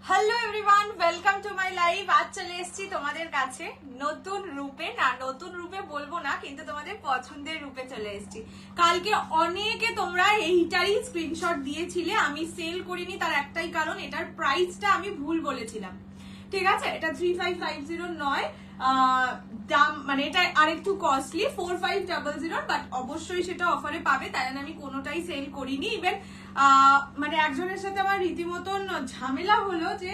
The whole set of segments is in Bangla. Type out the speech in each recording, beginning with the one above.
Hello everyone, welcome to my live. আজ চলে এসেছি তোমাদের কাছে নতুন রূপে, না নতুন রূপে বলবো না, কিন্তু তোমাদের পছন্দের রূপে চলে এসেছি। কালকে অনেকে তোমরা এইটারই স্ক্রিনশট দিয়েছিলে, আমি সেল করিনি, তার একটাই কারণ এটার প্রাইসটা আমি ভুল বলেছিলাম। ঠিক আছে, এটা 3550 নয়, দাম মানে এটা আরেকটু কস্টলি 4500, বাট অবশ্যই সেটা অফারে পাবে, তাই জন্য আমি কোনোটাই সেল করিনি। ইভেন মানে একজনের সাথে আমার রীতিমতন ঝামেলা হলো যে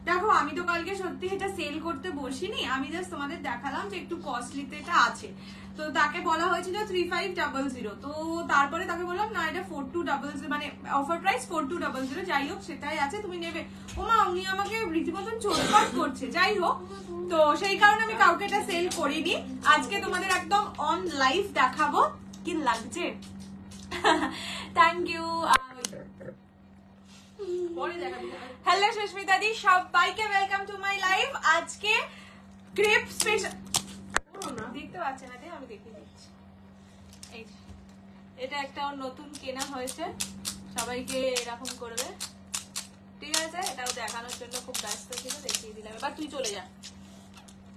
দেখো আমি তো কালকে সত্যি এটা সেল করতে বসিনি, আমি জাস্ট তোমাদের দেখালাম যে একটু কস্টলিতে এটা আছে। তো তাকে বলা হয়েছিল 3500, তো তারপরে তাকে বললাম না এটা 4200, মানে অফার প্রাইস 4200, যাই হোক সেটাই আছে, তুমি নেবে। ওমা উনি আমাকে রীতিমতন চোটপাট করছে, যাই হোক। তো সেই কারণে আমি কাউকে এটা সেল করিনি। আজকে তোমাদের একদম অন লাইভ দেখাবো। কি লাগছে? Thank you. Hello Susmita di, সবাইকে ওয়েলকাম টু মাই লাইভ। আজকে ক্রেপ স্পেশাল, দেখতে পাচ্ছেন না, আমি দেখিয়ে দিচ্ছি। এই এটা একটা নতুন কেনা হয়েছে, সবাইকে এরকম করবে, ঠিক আছে? এটাও দেখানোর জন্য খুব ব্যস্ত ছিল, দেখিয়ে দিলাম। এবার তুই চলে যা,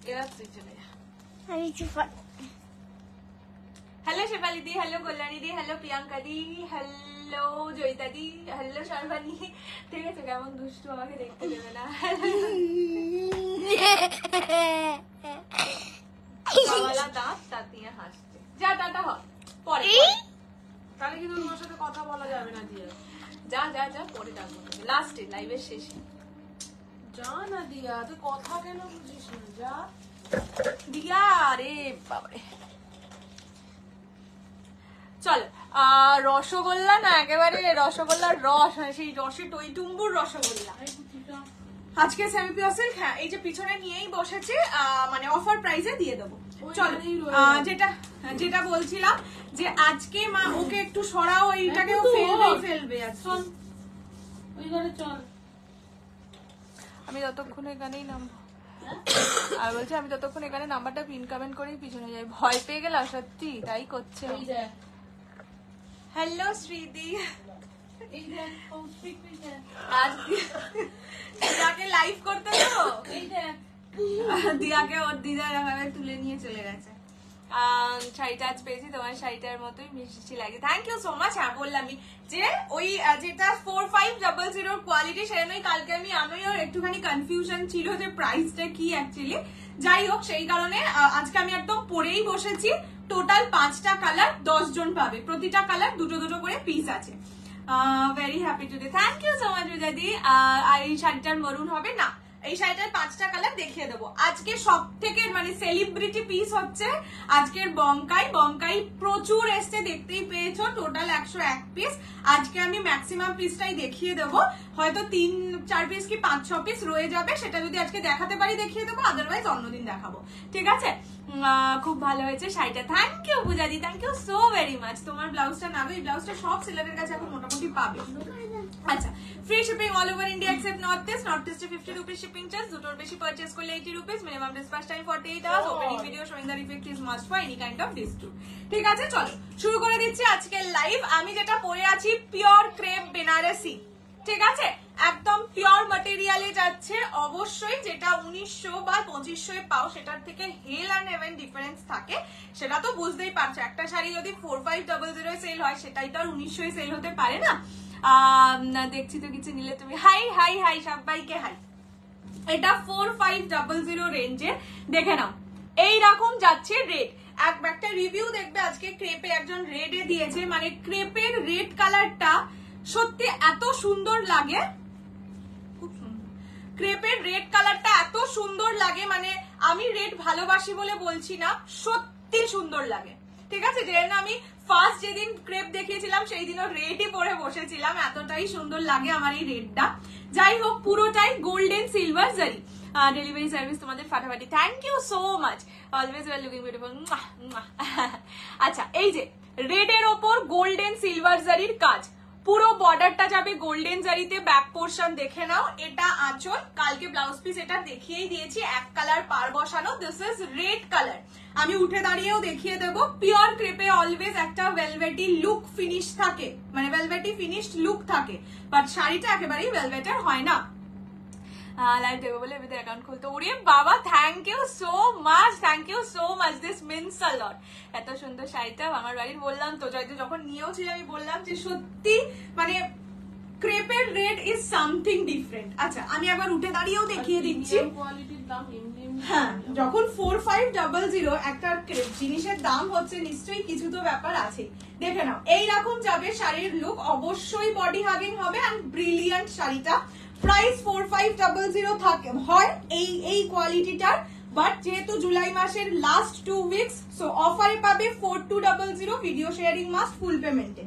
এবার তুই চলে যা। হ্যালো শেফালি দি, হ্যালো কল্যাণী দি, হ্যালো প্রিয়াঙ্কা দি, হ্যালো জয়িতা দি, হ্যালো সর্বাণী। ঠিক আছে, কেমন দুষ্টু, আমাকে দেখতে দেবে না। দাঁত দাঁত নিয়ে হাসছে। যা টাটা হ, পরে তাহলে কিন্তু তোমার সাথে কথা বলা যাবে না। দিয়ে যা যা যা, পরে ডাকবো তোকে লাস্টে, লাইভের শেষে। যা না দিয়া, তুই কথা কেন বুঝিস না, যা দিয়া। আরে বাবারে, চল। রসগোল্লা না, একেবারে রসগোল্লার রস, সেই রসে টইটুম্বুর রসগোল্লা আজকে সেমিপিওসেল। হ্যাঁ, এই যে পিছনে নিয়েই বসেছে, মানে অফার প্রাইসে দিয়ে দেবো। চল, যেটা বলছিলাম যে আজকে মা ওকে একটু সরাও, এইটাকে ফেলবে। চল, আমি যতক্ষণ এখানেই নামবো, আর বলছি আমি ততক্ষণ এখানে নাম্বারটা পিন কমেন্ট করেই পিছনে যাই। ভয় পেয়ে গেলাম সত্যি, তাই করছে। হ্যালো শ্রীদি, দিদাকে লাইভ করতে দেবো, দিদাকে ওর দিদার এভাবে তুলে নিয়ে চলে গেছে। শাড়িটা আজ পেয়েছি, তোমার শাড়িটার মতোই মিষ্টি লাগে। Thank you so much. হ্যাঁ, বললামই যে ওই যেটা 4500 কোয়ালিটি, সেজন্যই কালকে আমিও একটুখানি কনফিউশন ছিল যে প্রাইসটা কি অ্যাকচুয়ালি। যাই হোক, সেই কারণে আজকে আমি একদম পরেই বসেছি। টোটাল 5টা কালার, 10 জন পাবে, প্রতিটা কালার দুটো দুটো করে পিস আছে। Very happy today, thank you so much বিজাদি। আর এই শাড়িটার মরুন হবে না, এই শাড়িটার 5টা কালার দেখিয়ে দেবো। আজকে সব থেকে মানে সেলিব্রিটি পিস হচ্ছে আজকের বঙ্কাই প্রচুর এসছে, দেখতেই পেয়েছো, টোটাল 101 পিস। আজকে আমি ম্যাক্সিমাম পিসটাই দেখিয়ে দেবো, হয়তো 3-4 পিস কি 5-6 পিস রয়ে যাবে, সেটা যদি আজকে দেখাতে পারি দেখিয়ে দেবো, আদারওয়াইজ অন্যদিন দেখাবো, ঠিক আছে? খুব ভালো হয়েছে শাড়িটা, থ্যাংক ইউ পূজাদি, thank you so very much. তোমার ব্লাউজটা নাও, এই ব্লাউজটা সব সেলারের কাছে এখন মোটামুটি পাবে। আচ্ছা, free shipping all over India except north east. North ইস্টে 50 রুপিস শিপিং চার্জ, দুটোর বেশি পারচেজ করলে 80 rupees, minimum dispatch time 48 hours, opening video showing the effect is must for any kind of dispute. ঠিক আছে, চলো শুরু করে দিচ্ছি আজকের লাইভ। আমি যেটা পরে আছি পিওর ক্রেপ বেনারসি, ঠিক আছে, একদম পিওর ম্যাটেরিয়ালে যাচ্ছে। অবশ্যই যেটা 1900 বা 2500 পাও, সেটার থেকে হেল অ্যান্ড হেভেন ডিফারেন্স থাকে, সেটা তো বুঝতেই পারছো। একটা শাড়ি যদি 4500 সেল হয়, সেটাই তো আর 1900 সেল হতে পারে না। দেখছি তো কিছু নিলে তুমি। হাই হাই হাই সবাইকে হাই। এটা 4500 রেঞ্জে, দেখে নাও এইরকম যাচ্ছে রেড। একটা রিভিউ দেখবে আজকে ক্রেপে, একজন রেডে দিয়েছে, মানে ক্রেপের রেড কালারটা সত্যি এত সুন্দর লাগে, খুব সুন্দর। ক্রেপের রেড কালারটা এত সুন্দর লাগে, মানে আমি রেড ভালোবাসি বলে বলছি না, সত্যি সুন্দর লাগে, ঠিক আছে? যেন আমি ফার্স্ট যেদিন ক্রেপ দেখিয়েছিলাম সেই দিনও রেডই পরে বসেছিলাম, এতটাই সুন্দর লাগে আমার এই রেডটা। যাই হোক, পুরোটাই golden silver zari. Delivery service তোমাদের ফাটাফাটি, thank you so much, always were looking beautiful. আচ্ছা, এই যে রেড এর ওপর গোল্ডেন সিলভার জারির কাজ, পুরো বর্ডারটা যাবে গোল্ডেন জারিতে, ব্যাক পোর্শন দেখে নাও, এটা আঁচল, কালকে ব্লাউজ পিস এটা দেখিয়েই দিয়েছি, এক কালার পার বসানো। দিস ইজ রেড কালার, আমি উঠে দাঁড়িয়েও দেখিয়ে দেবো। পিওর ক্রেপে অলওয়েজ একটা ভেলভেটি লুক ফিনিশ থাকে, মানে ভেলভেটি ফিনিশড লুক থাকে, বাট শাড়িটা একেবারেই ভেলভেটের হয় না। লাইভ দেবো বলে এবার অ্যাকাউন্ট খুলতে, ওরে বাবা thank you so much, thank you so much, this means a lot. এত সুন্দর শাড়িটা আমার বাড়ির, বললাম তো জয়দু যখন নিয়েও ছিল আমি বললাম যে সত্যি মানে ক্রেপের রেড ইজ সামথিং ডিফারেন্ট। আচ্ছা আমি একবার উঠে দাঁড়িয়েও দেখিয়ে দিচ্ছি। হ্যাঁ, যখন 4500 একটা জিনিসের দাম হচ্ছে নিশ্চয়ই কিছু তো ব্যাপার আছে। দেখে নাও এইরকম যাবে শাড়ির লুক, অবশ্যই বডি হাগিং হবে এন্ড ব্রিলিয়ান্ট শাড়িটা। প্রাইস 4500 থাকে হয় এই কোয়ালিটিটার, বাট যেহেতু জুলাই মাসের লাস্ট 2 উইকস সো অফারে পাবে 4200, ভিডিও শেয়ারিং মাস্ট, ফুল পেমেন্টে।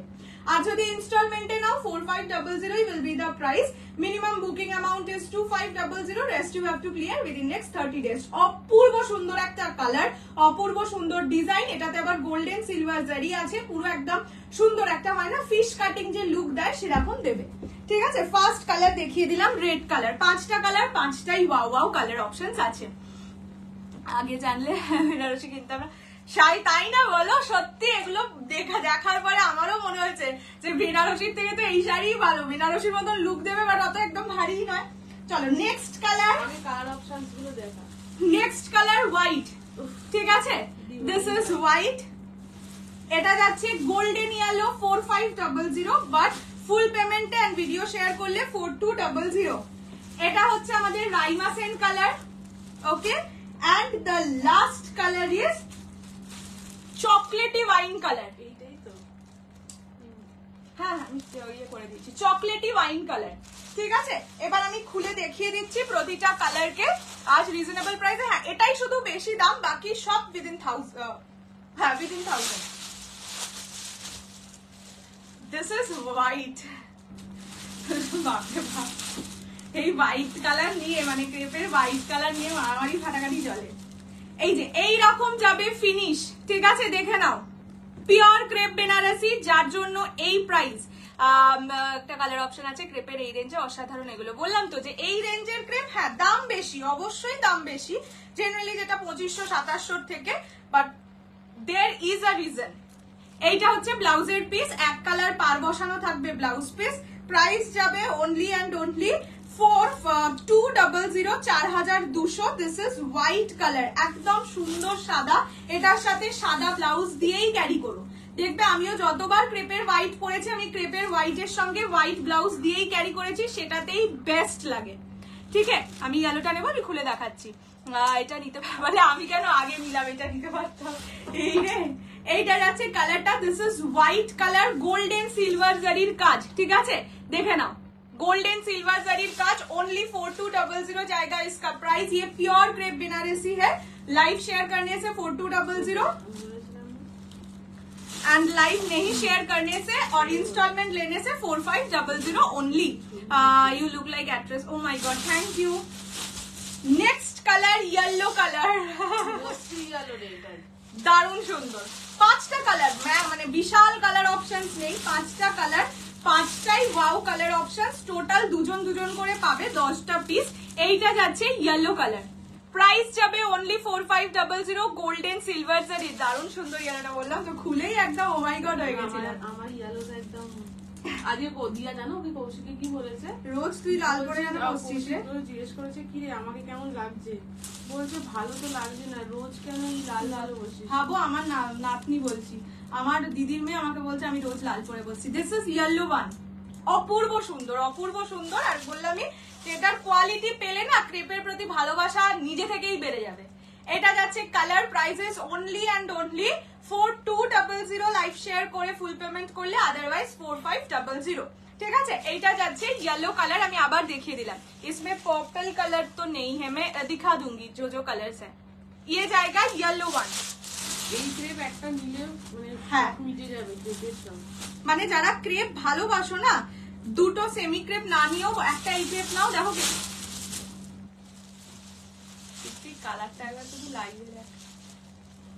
আর যদি ইনস্টলমেন্টে নাও 4500 will be the price. Minimum booking amount is 2500, rest you have to clear within next 30 days. অপূর্ব সুন্দর একটা কালার, অপূর্ব সুন্দর ডিজাইন, এটাতে আবার গোল্ডেন সিলভার জারি আছে, পুরো একদম সুন্দর একটা হয় না ফিশ কাটিং যে লুক দেয় সেরকম দেবে। ঠিক আছে, ফার্স্ট কালার দেখিয়ে দিলাম রেড কালার, 5টা কালার, 5টাই ওয়াও ওয়াও কালার অপশনস আছে। আগে জানলে বেনারসি কিনতাম না শাড়ি, তাই না বলো? সত্যি এগুলো দেখার পরে আমারও মনে হয়েছে যে বেনারসির থেকে তো এই শাড়ি ভালো, বেনারসির মতন লুক দেবে বাট অত একদম ভারী নয়। চলো next colour, next colour white. ঠিক আছে, দিস ইজ হোয়াইট, এটা যাচ্ছে গোল্ডেন ইয়েলো 4500, বাট ফুল পেমেন্টে এন্ড ভিডিও শেয়ার করলে 4200। এটা হচ্ছে আমাদের Raima Sen colour, okay, and the last colour is chocolatey wine colour. এইটাই তো, হ্যাঁ আমি ইয়ে করে দিচ্ছি, চকলেটি ওয়াইন কালার। ঠিক আছে, এবার আমি খুলে দেখিয়ে দিচ্ছি প্রতিটা কালারকে আজ রিজনেবল প্রাইসে। হ্যাঁ এটাই শুধু বেশি দাম, বাকি সব উইদিন 1000। হ্যাঁ উইদিন 1000। দিস ইজ হোয়াইট, বাপরে বাপ, এই হোয়াইট কালার নিয়ে মানে ক্রেপের হোয়াইট কালার নিয়ে মারামারি ফাটাকাটি চলে। এই যে এই রকম যাবে ফিনিশ, ঠিক আছে দেখে নাও, পিওর ক্রেপ বেনারসি, যার জন্য এই প্রাইস। একটা কালার অপশন আছে ক্রেপের এই রেঞ্জে, অসাধারণ এগুলো। বললাম তো যে এই রেঞ্জের ক্রেপ, হ্যাঁ দাম বেশি, অবশ্যই দাম বেশি, জেনারেলি যেটা 2500-2700 থেকে, but there is a reason. এইটা হচ্ছে ব্লাউজের পিস, এক কালার পার বসানো থাকবে ব্লাউজ পিস। প্রাইস যাবে only and only 4200, 4200। This is white colour, একদম সুন্দর সাদা, এটার সাথে সাদা ব্লাউজ দিয়েই ক্যারি করো। দেখবে আমিও যতবার ক্রেপের হোয়াইট পরেছি, আমি ক্রেপের হোয়াইটের সঙ্গে হোয়াইট ব্লাউজ দিয়েই ক্যারি করেছি, সেটাতেই বেস্ট লাগে। ঠিক আছে, আমি ইয়েলোটা নেবো, আমি খুলে দেখাচ্ছি। এটা নিতে পারলে আমি কেন আগে নিলাম, এটা নিতে পারতাম। এই রে, এইটা যাচ্ছে কালারটা, this is white colour, golden silver জারির কাজ। ঠিক আছে দেখে নাও, गोल्डन सिल्वर जरी काज, ओनली 4200 जाएगा इसका प्राइस। ये प्योर क्रेप बनारसी है। लाइव शेयर करने से 4200 एंड लाइव नहीं शेयर करने से और इंस्टॉलमेंट लेने से 4500 only. You look like actress, oh my God, thank you. Next colour yellow colour, दारुण सुंदर, 5টা কালার, মানে বিশাল কালার অপশনস নেই, 5টা কালার, 5টাই ওয়াও কালার অপশনস, টোটাল দুজন দুজন করে পাবে 10টা পিস। এইটা যাচ্ছে ইয়েলো কালার, প্রাইস যাবে অনলি 4500, গোল্ডেন সিলভার জারি, দারুণ সুন্দর ইয়েলোটা, বললাম তো খুলেই একদম ও মাই গড হয়ে গেছিল। আমার ইয়েলোটা একদম আজকে দিয়া জানো ওকে কৌশিকে কি বলেছে, রোজ তুই লাল করে যেন বসছিস রে, জিজ্ঞেস করেছে কি রে আমাকে কেমন লাগছে, বলছে ভালো তো লাগছে না, রোজ কেন এই লাল লাল বসছিস। ভাবো আমার নাতনি বলছি, আমার দিদির মেয়ে আমাকে বলছে আমি রোজ লাল পরে বসছি। দিস ইজ ইয়েলো ওয়ান, অপূর্ব সুন্দর, অপূর্ব সুন্দর। আর বললামই এটার কোয়ালিটি পেলে না ক্রেপের প্রতি ভালোবাসা নিজে থেকেই বেড়ে যাবে। এটা যাচ্ছে colour, prices only and only 4200, live share করে ফুল পেমেন্ট করলে, আদারওয়াইজ 4500। ঠিক আছে, এইটা যাচ্ছে येलो कलर, আমি আবার দেখিয়ে দিলাম। इसमें पर्पल कलर तो नहीं है, मैं दिखा दूंगी जो जो कलर्स है। ये जाएगा येलो वन। এই ক্রেপ একটা নিলে মানে হ্যাঁ মিটে যাবে ক্রেপের দাম। মানে যারা ক্রেপ ভালোবাসো না, দুটো সেমি ক্রেপ না নিয়েও একটা এই ক্রেপ নাও, দেখো কি কালারটা একবার শুধু লাইভে দেখ।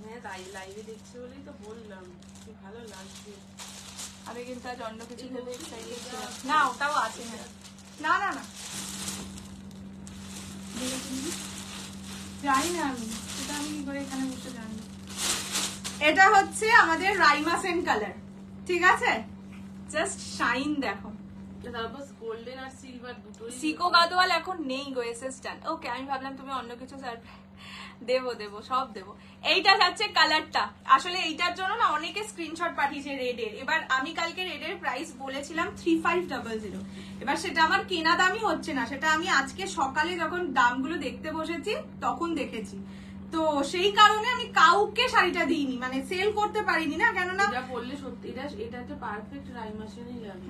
হ্যাঁ তাই লাইভে দেখছি বলেই তো বললাম কি ভালো লাগছে। আমি কিন্তু আজ অন্য কিছু ভেবে এক্সাইটেড ছিলাম না, ওটাও আছে। না না না জানি না আমি, এটা আমি কি করে এখানে বসে জানবো। এটা হচ্ছে আমাদের রাইমাসেন কালার, ঠিক আছে? জাস্ট শাইন দেখো। গোল্ডেন আর সিলভার দুটো। সিকো গাদোয়াল এখন নেই গো, এসএস ডান। ওকে, আমি ভাবলাম তুমি অন্য কিছু দেবো সব দেবো। এইটা যাচ্ছে কালারটা, আসলে এইটার জন্য না অনেকে স্ক্রিনশট পাঠিয়েছে রেডের। এবার আমি কালকে রেডের প্রাইস বলেছিলাম 3500, এবার সেটা আমার কেনা দামই হচ্ছে না, সেটা আমি আজকে সকালে যখন দামগুলো দেখতে বসেছি তখন দেখেছি। তো সেই কারণে আমি কাউকে শাড়িটা দিইনি, মানে সেল করতে পারিনি না, কেননা এটা বললে সত্যি এটা তো পারফেক্ট রাইমাসেনই লাগে।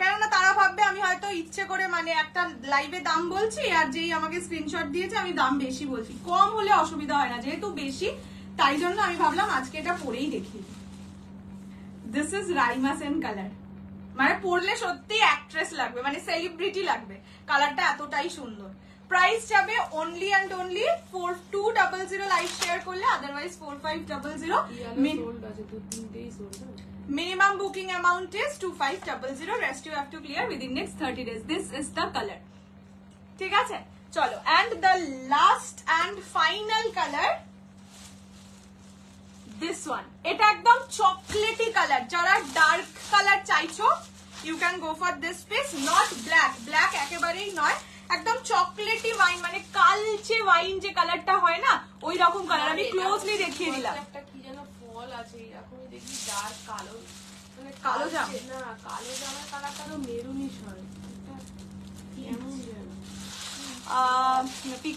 কেননা তারা ভাববে আমি হয়তো ইচ্ছে করে মানে একটা লাইভে দাম বলছি, আর যেই আমাকে স্ক্রিনশট দিয়েছে আমি দাম বেশি বলছি। কম হলে অসুবিধা হয় না, যেহেতু বেশি তাই জন্য আমি ভাবলাম আজকে এটা পরেই দেখি। দিস ইজ রাইমাসেন কালার, মানে পরলে সত্যি অ্যাক্ট্রেস লাগবে, মানে সেলিব্রিটি লাগবে। কালারটা এতটাই সুন্দর। প্রাইস যাবে only and only 4200 live share করলে, otherwise 4500। Minimum booking amount is 2500. Rest you have to clear within next 30 days. This is the color. ঠিক আছে, চলো। And the last and final color, this one. এটা একদম চকলেটি কালার। যারা ডার্ক কালার চাইছো, you can go for this piece. Not black. Black একেবারেই নয়, একদম চকলেটি ওয়াইন, মানে কালচে ওয়াইন যে কালারটা হয় না, ওই রকম কালার। আমি ক্লোজলি দেখিয়ে দিলাম। একটা কি যেন ফল আছে এরকমই দেখি, ডার্ক কালো, মানে কালো জাম না, কালো জামের কালারটা তো মেরুনিশ হয়। কেমন যেন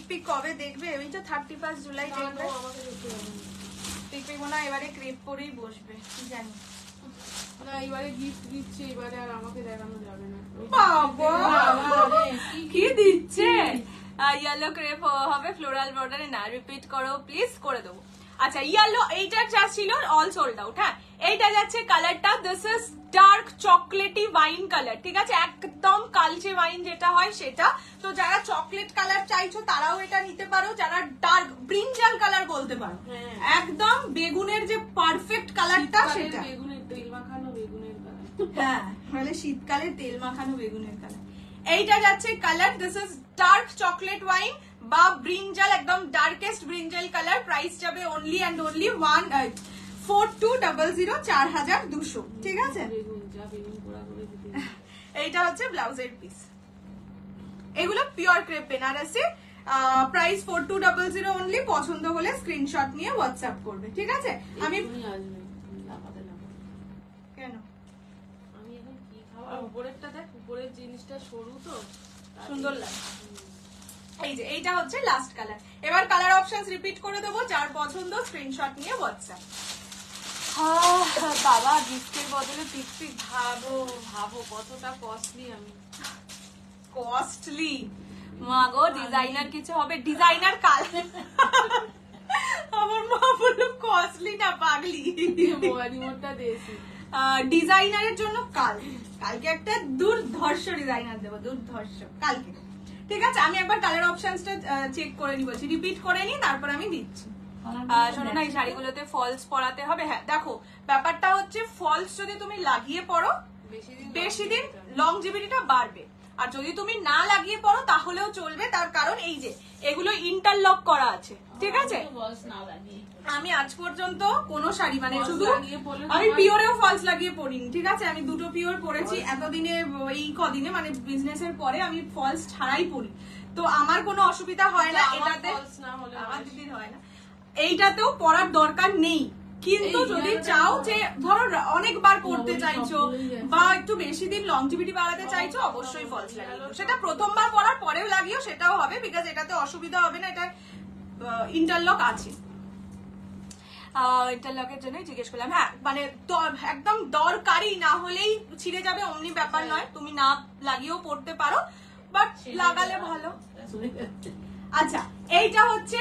পিক কবে দেখবে? ওই তো 31 জুলাই দেখবে। আমাকে দেখতে হবে পিক মনে হয় এবারে ক্রেপ পরেই বসবে, কি জানি না, এবারে গিফট দিচ্ছে, এবারে আর আমাকে দেখানো যাবে না। বাবা কি দিচ্ছে? ইয়েলো ক্রেপ হবে ফ্লোরাল বর্ডারে। না, রিপিট করো প্লিজ, করে দেবো। আচ্ছা, ইয়েলো এইটার যা ছিল অল সোল্ড আউট। হ্যাঁ, এইটা যাচ্ছে কালারটা, this is dark chocolatey wine colour, ঠিক আছে? একদম কালচে ওয়াইন যেটা হয় সেটা। তো যারা চকলেট কালার চাইছো তারাও এটা নিতে পারো, যারা ডার্ক ব্রিঞ্জাল কালার বলতে পারো, একদম বেগুনের যে পারফেক্ট কালারটা সেটা। বেগুনের তেল মাখানো বেগুনের কালার। হ্যাঁ, মানে শীতকালে তেল মাখানো বেগুনের কালার। এইটা যাচ্ছে colour, this is dark chocolate wine বা ব্রিঞ্জাল, একদম ডার্কেস্ট ব্রিঞ্জাল কালার। প্রাইস যাবে অনলি অ্যান্ড অনলি 4200, 4200, ঠিক আছে? এইটা হচ্ছে ব্লাউজের পিস। এগুলো pure crepe Banarasi. Price 4200 only. পছন্দ হলে স্ক্রিনশট নিয়ে হোয়াটসঅ্যাপ করবে, ঠিক আছে? আমি কেন আমি এখন কি খাবো? উপরেরটা দেখ, উপরের জিনিসটা সরু তো সুন্দর লাগে। এই যে এইটা হচ্ছে লাস্ট কালার। এবার কালার অপশনস রিপিট করে দেবো, যার পছন্দ স্ক্রিনশট নিয়ে হোয়াটসঅ্যাপ। বাবা গিফটের বদলে পিক ভাবো কতটা কস্টলি। আমি কস্টলি মা গো, ডিজাইনার কিছু হবে? ডিজাইনার কালার আমার মা বললো কস্টলি না, পাগলি। ডিজাইনারের জন্য কালকে একটা দুর্ধর্ষ ডিজাইনার দেবো, দুর্ধর্ষ কালকে, ঠিক আছে? আমি একবার কালার অপশনসটা চেক করে নি, বলছি রিপিট করে নি, তারপর আমি দিচ্ছি। শোনো না, এই শাড়িগুলোতে ফলস পরাতে হবে। হ্যাঁ দেখো, ব্যাপারটা হচ্ছে ফলস যদি তুমি লাগিয়ে পড়ো বেশি দিন লংজিভিটিটা বাড়বে, আর যদি তুমি না লাগিয়ে পড়ো তাহলেও চলবে। তার কারণ এই যে এগুলো ইন্টারলক করা আছে, ঠিক আছে? আমি আজ পর্যন্ত কোনো শাড়ি মানে শুধু আমি পিওরেও ফলস লাগিয়ে পরিনি, ঠিক আছে? আমি দুটো পিওর পরেছি এতদিনে, এই কদিনে মানে বিজনেসের পরে আমি ফলস ছাড়াই পরি, তো আমার কোনো অসুবিধা হয় না। এটাতে আমার দিদির হয় না, এইটাতেও পরার দরকার নেই। কিন্তু যদি চাও যে ধরো অনেকবার পড়তে চাইছো বা একটু বেশি দিন লংজিভিটি বাড়াতে চাইছো, অবশ্যই ফলস লাগিও। সেটা প্রথমবার পরার পরেও লাগিও, সেটাও হবে, বিকজ এটাতে অসুবিধা হবে না, এটা ইন্টারলক আছে। ইন্টারলকের জন্যই জিজ্ঞেস করলাম। হ্যাঁ, মানে একদম দরকারি না হলেই ছিঁড়ে যাবে অমনি ব্যাপার নয়, তুমি না লাগিয়েও পড়তে পারো, বাট লাগালে ভালো। আচ্ছা, এইটা হচ্ছে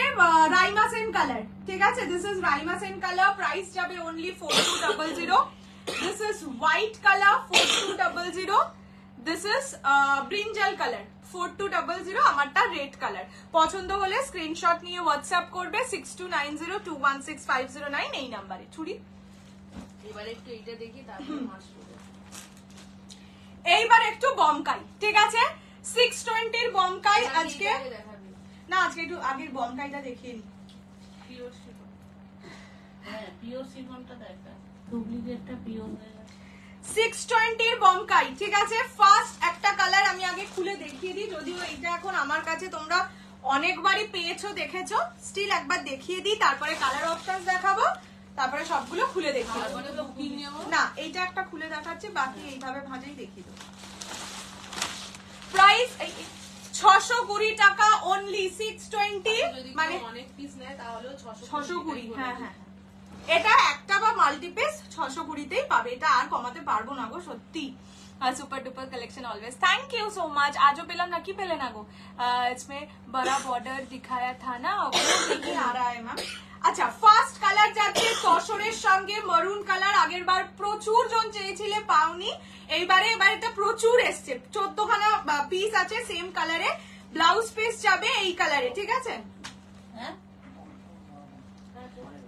রাইমাসেন কালার, ঠিক আছে? This is Raima Sen colour. Price যাবে only 4200। This is white colour 4200। This is brinjal colour 4200। আমারটা রেড কালার। পছন্দ হলে স্ক্রিনশট নিয়ে হোয়াটসঅ্যাপ করবে 6290216509 এই নাম্বারে। ছুরি এবারে একটু এইটা দেখি তারপর মাশরুম। এইবার একটু বমকাই, ঠিক আছে? 620 এর বমকাই আজকে দেখাবি না, আজকে একটু আগের বমকাইটা দেখিয়ে নি। পিওর শিফন, হ্যাঁ পিওর শিফনটা দেখা, ডুপ্লিকেটটা পিওর হয়ে গেছে। 620 এর বমকাই, ঠিক আছে? ফার্স্ট একটা কালার আমি আগে খুলে দেখিয়ে দিই, যদিও এটা এখন আমার কাছে তোমরা অনেকবারই পেয়েছো, দেখেছো, স্টিল একবার দেখিয়ে দিই, তারপরে কালার অপশনস দেখাবো, তারপরে সবগুলো খুলে দেখিয়ে দেবো। তারপরে তো বুকিং নেব না, এইটা একটা খুলে দেখাচ্ছি, বাকি এইভাবে ভাজেই দেখিয়ে দেবো। প্রাইস 620 টাকা অনলি, 620, মানে অনেক পিস নেয় তাহলেও 620। হ্যাঁ হ্যাঁ, এটা একটা বা মাল্টি পিস 620তেই পাবে, এটা আর কমাতে পারবো না গো, সত্যি। Super duper collection always, thank you so much. आज पेलम ना, की पेले ना गो, इसमें बड़ा बॉर्डर दिखाया था ना, वो नहीं आ रहा है मैम। আচ্ছা, ফার্স্ট কালার যাচ্ছে তসরের সঙ্গে মারুন কালার। আগের বার প্রচুর জন চেয়েছিলে, পাওনি, এইবারে এটা প্রচুর এসছে, 14 খানা পিস আছে সেম কালারে। ব্লাউজ পিস যাবে এই কালারে, ঠিক আছে? হ্যাঁ,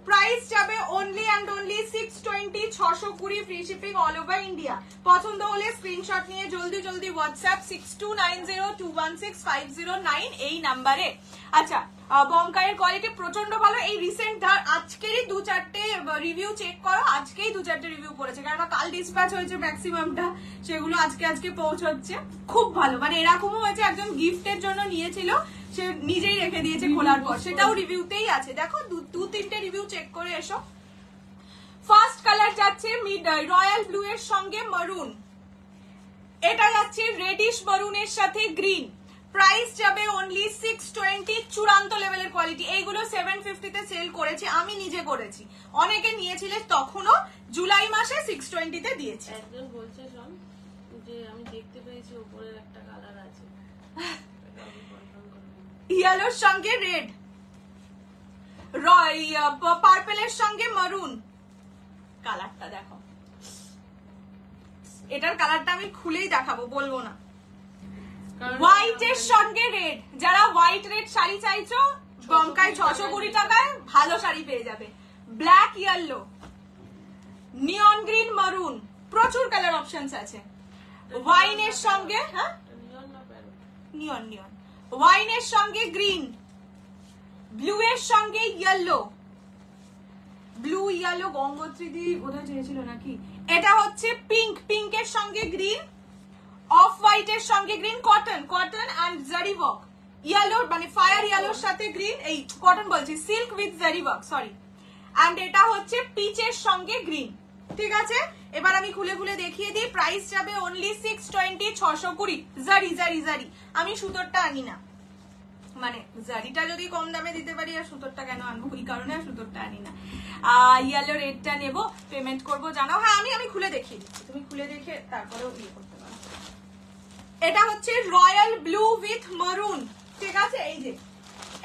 প্রাইস যাবে only and only 620, 620 free shipping all over India. পছন্দ হলে স্ক্রিনশট নিয়ে জলদি জলদি হোয়াটসঅ্যাপ 6290216509 এই নাম্বারে। আচ্ছা, বমকাইয়ের কোয়ালিটি প্রচন্ড ভালো। এই রিসেন্ট আজকেরই 2-4টে রিভিউ চেক করো, আজকেই 2-4টে রিভিউ পড়েছে, কারণ কাল ডিসপ্যাচ হয়েছে ম্যাক্সিমামটা, সেগুলো আজকে পৌঁছচ্ছে। খুব ভালো, মানে এরকমও হয়েছে একজন গিফটের জন্য নিয়েছিল, সে নিজেই রেখে দিয়েছে খোলার পর, সেটাও রিভিউতেই আছে। দেখো 2-3টে রিভিউ চেক করে এসো। ফার্স্ট কালার যাচ্ছে মিড রয়্যাল ব্লু এর সঙ্গে মারুন, এটা যাচ্ছে রেডিশ মারুনের সাথে গ্রিন। প্রাইস যাবে অনলি 620, চূড়ান্ত লেভেলের কোয়ালিটি। এইগুলো 750 সেল করেছি, আমি নিজে করেছি, অনেকে নিয়েছিলে তখনও, জুলাই মাসে 620 দিয়েছি। একজন বলছে শোন যে আমি দেখতে পেয়েছি উপরের একটা কালার আছে, ইয়েলোর সঙ্গে রেড, পার্পেলের সঙ্গে মারুন। কালারটা দেখো, এটার কালারটা আমি খুলেই দেখাবো, বলবো না। হোয়াইট এর সঙ্গে রেড, যারা হোয়াইট রেড শাড়ি চাইছো, বমকাই 620 টাকায় ভালো শাড়ি পেয়ে যাবে। ব্ল্যাক ইয়েলো, নিয়ন গ্রিন, মারুন, প্রচুর কালার অপশনস আছে। ওয়াইনের সঙ্গে, হ্যাঁ নিয়ন, ওয়াইনের সঙ্গে গ্রিন, ব্লু এর সঙ্গে ইয়েলো, ব্লু ইয়েলো গঙ্গোত্রী দি ওটা চেয়েছিল নাকি, এটা হচ্ছে পিঙ্ক, পিঙ্কের সঙ্গে গ্রিন, অফ হোয়াইট এর সঙ্গে গ্রিন, কটন এন্ড জারি ওয়ার্ক, ইয়েলো মানে ফায়ার ইয়েলোর সাথে গ্রিন, এই কটন বলছি, সিল্ক উইথ জারি ওয়ার্ক, সরি, এন্ড এটা হচ্ছে পিচের সঙ্গে গ্রিন, ঠিক আছে? এবার আমি খুলে খুলে দেখিয়ে দিই। প্রাইস যাবে অনলি 620, 620। জারি জারি জারি, আমি সুতোরটা আনি না, মানে জারিটা যদি কম দামে দিতে পারি, আর সুতোরটা কেন আনবো, ওই কারণে আর সুতোরটা আনি না। ইয়েলো রেডটা নেবো, পেমেন্ট করবো জানাও। হ্যাঁ, আমি খুলে দেখিয়ে দিচ্ছি, তুমি খুলে দেখে তারপরেও ইয়ে করতে পারো। এটা হচ্ছে রয়্যাল ব্লু উইথ মারুন, ঠিক আছে? এই যে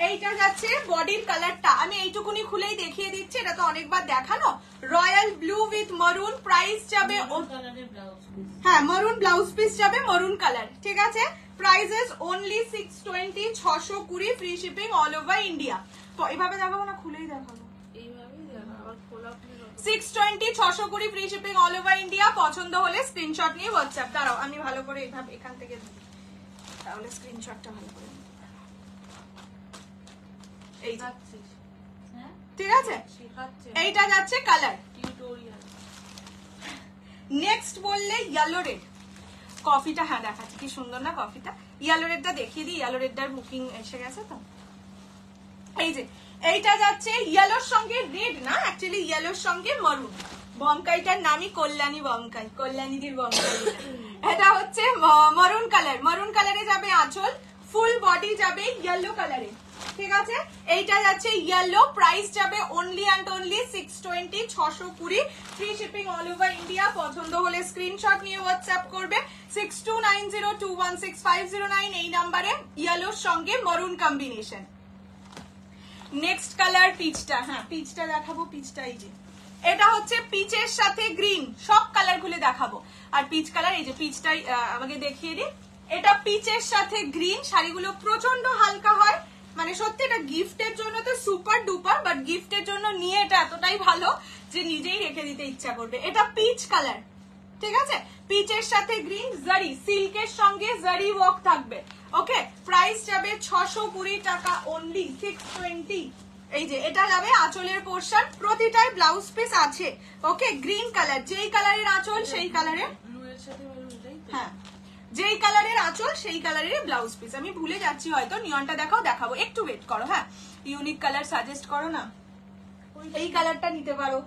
এইটা যাচ্ছে বডির কালারটা, আমি এইটুকুনি খুলেই দেখিয়ে দিচ্ছি, এটা তো অনেকবার দেখানো। রয়্যাল ব্লু উইথ মারুন, প্রাইস যাবে, হ্যাঁ মারুন ব্লাউজ পিস যাবে, মারুন কালার, ঠিক আছে? Prices only 620, 620 free shipping all over India. তো এইভাবে দেখাবো না, খুলেই দেখাবো, 620, 620 free shipping all over India. পছন্দ হলে স্ক্রিনশট নিয়ে হোয়াটসঅ্যাপ। দাঁড়াও আমি ভালো করে এইভাবে এখান থেকে দিই, তাহলে স্ক্রিনশটটা ভালো করে, এই ঠিক আছে? এইটা যাচ্ছে কালার। নেক্সট বললে ইয়েলো রেড, কফিটা, হ্যাঁ দেখাচ্ছি, কি সুন্দর না কফিটা। ইয়েলো রেডটা দেখিয়ে দিই, ইয়েলো রেডটার বুকিং এসে গেছে তো। এই যে এইটা যাচ্ছে ইয়েলোর সঙ্গে রেড না, অ্যাকচুয়ালি ইয়েলোর সঙ্গে মারুন। বমকাইটার নামই কল্যাণী বমকাই, কল্যাণীদির বমকাই। এটা হচ্ছে মারুন কালার, মারুন কালারে যাবে আঁচল, ফুল বডি যাবে ইয়েলো কালারে, ঠিক আছে? এইটা যাচ্ছে ইয়েলো, প্রাইস যাবে only and only 620, 620 free shipping all over India. পছন্দ হলে স্ক্রিনশট নিয়ে হোয়াটসঅ্যাপ করবে 6290216509 এই নাম্বারে, ইয়েলোর সঙ্গে মারুন কম্বিনেশন। নেক্সট কালার পিচটা, হ্যাঁ পিচটা দেখাবো, পিচটা এই যে এটা হচ্ছে পিচের সাথে গ্রিন, সব কালার গুলো দেখাবো। আর পিচ কালার, এই যে পিচটাই আমাকে দেখিয়ে দিই, এটা পিচের সাথে গ্রিন, শাড়িগুলো প্রচন্ড হালকা হয়, মানে সত্যি এটা গিফটের জন্য তো সুপার ডুপার, বাট গিফটের জন্য নিয়ে এটা এতটাই ভালো যে নিজেই রেখে দিতে ইচ্ছা করবে। এটা পিচ কালার, ঠিক আছে, পিচের সাথে গ্রিন জারি, সিল্কের সঙ্গে জারি ওয়ার্ক থাকবে। ওকে, প্রাইস যাবে 620 টাকা অনলি, 620। এই যে এটা যাবে আঁচলের পোর্শন, প্রতিটাই ব্লাউজ পিস আছে। ওকে, গ্রিন কালার, যেই কালারের আঁচল সেই কালারের, হ্যাঁ যেই কালারের আঁচল সেই কালারের ব্লাউজ পিস। আমি ভুলে যাচ্ছি হয়তো, নিয়নটা দেখাও, দেখাবো, একটু ওয়েট করো। হ্যাঁ, ইউনিক কালার সাজেস্ট করো না। এই কালারটা নিতে পারো,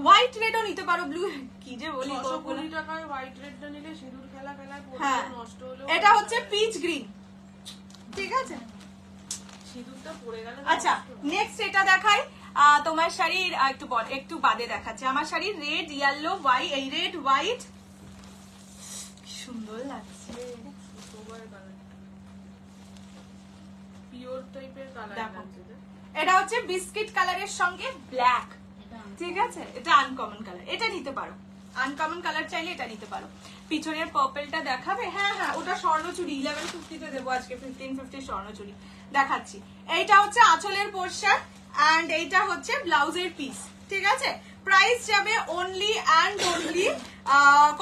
হোয়াইট রেডও নিতে পারো, ব্লু, কি যে বলি, 620 টাকায় হোয়াইট রেডটা নিলে সিঁদুর খেলা হ্যাঁ নষ্ট হলো। এটা হচ্ছে পিচ গ্রিন, ঠিক আছে, সিঁদুরটা পড়ে গেল। আচ্ছা নেক্সট এটা দেখাই, তোমার শাড়ির একটু বাদে দেখাচ্ছে। আমার শাড়ির রেড ইয়েলো হোয়াইট, এই রেড হোয়াইট সুন্দর লাগছে, পিওর টাইপের কালার লাগছে। এটা হচ্ছে বিস্কিট কালারের সঙ্গে ব্ল্যাক, ঠিক আছে, এটা আনকমন কালার, এটা নিতে পারো, আনকমন কালার চাইলে এটা নিতে পারো। পিছনের পার্পলটা দেখাবে? হ্যাঁ হ্যাঁ, ওটা স্বর্ণচুরি 1150 দেবো আজকে, 1550 স্বর্ণচুরি দেখাচ্ছি। এইটা হচ্ছে আঁচলের পোর্শন এন্ড এইটা হচ্ছে ব্লাউজের পিস, ঠিক আছে। প্রাইস যাবে অনলি অ্যান্ড অনলি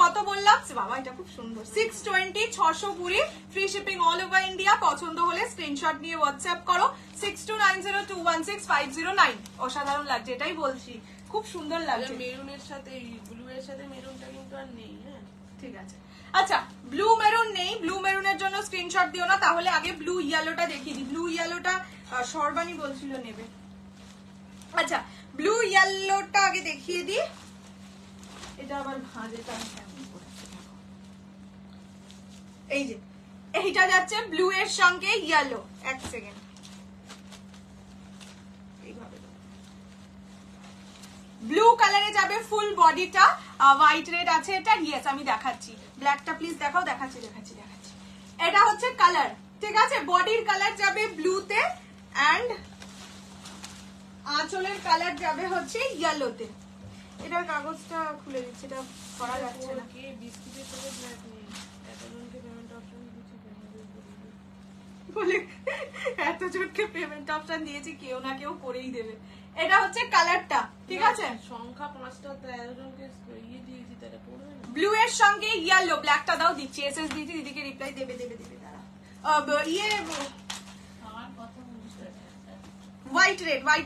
কত বললাম বাবা, এটা খুব সুন্দর, 620, 620, free shipping all over India. পছন্দ হলে স্ক্রিনশট নিয়ে হোয়াটসঅ্যাপ করো 6290216509। অসাধারণ লাগছে, এটাই বলছি, খুব সুন্দর লাগছে। মেরুনের সাথে ব্লু এর সাথে মেরুনটা কিন্তু আর নেই। হ্যাঁ ঠিক আছে, আচ্ছা ব্লু মেরুন নেই, ব্লু মেরুনের জন্য স্ক্রিনশট দিও না, তাহলে আগে ব্লু ইয়েলোটা দেখিয়ে দিই। ব্লু ইয়েলোটা সর্বাণী বলছিল নেবে, আচ্ছা ব্লু ইয়েলোটা আগে দেখিয়ে দিই। এটা আবার ভাঁজেটা কেমন করেছে, এই যে এইটা যাচ্ছে ব্লু এর সঙ্গে ইয়েলো, এক সেকেন্ড, এইভাবে ব্লু কালারে যাবে ফুল বডিটা, হোয়াইট রেড আছে এটা, ইয়েস আমি দেখাচ্ছি, ব্ল্যাকটা প্লিজ দেখাও, দেখাচ্ছি দেখাচ্ছি দেখাচ্ছি। এটা হচ্ছে কালার, ঠিক আছে, বডির কালার যাবে ব্লুতে এন্ড আঁচলের কালার যাবে হচ্ছে ইয়েলোতে। এটার কাগজটা খুলে দিচ্ছে, এটা করা যাচ্ছে না, বিস্কিটের সাথে ব্ল্যাক নেই, এতজনকে পেমেন্ট অপশন দিয়েছি, বলে এতজনকে পেমেন্ট অপশন দিয়েছি, কেউ না কেউ করেই দেবে। এটা হচ্ছে কালারটা, ঠিক আছে, সংখ্যা 5টা, তো এতজনকে ইয়ে দিয়েছি, তারা পড়বে না। ব্লু এর সঙ্গে ইয়েলো, ব্ল্যাকটা দাও, দিচ্ছি, এসএস দিয়েছি, দিদিকে রিপ্লাই দেবে দেবে দেবে, তারা ইয়ে আমার কথা বুঝতে হোয়াইট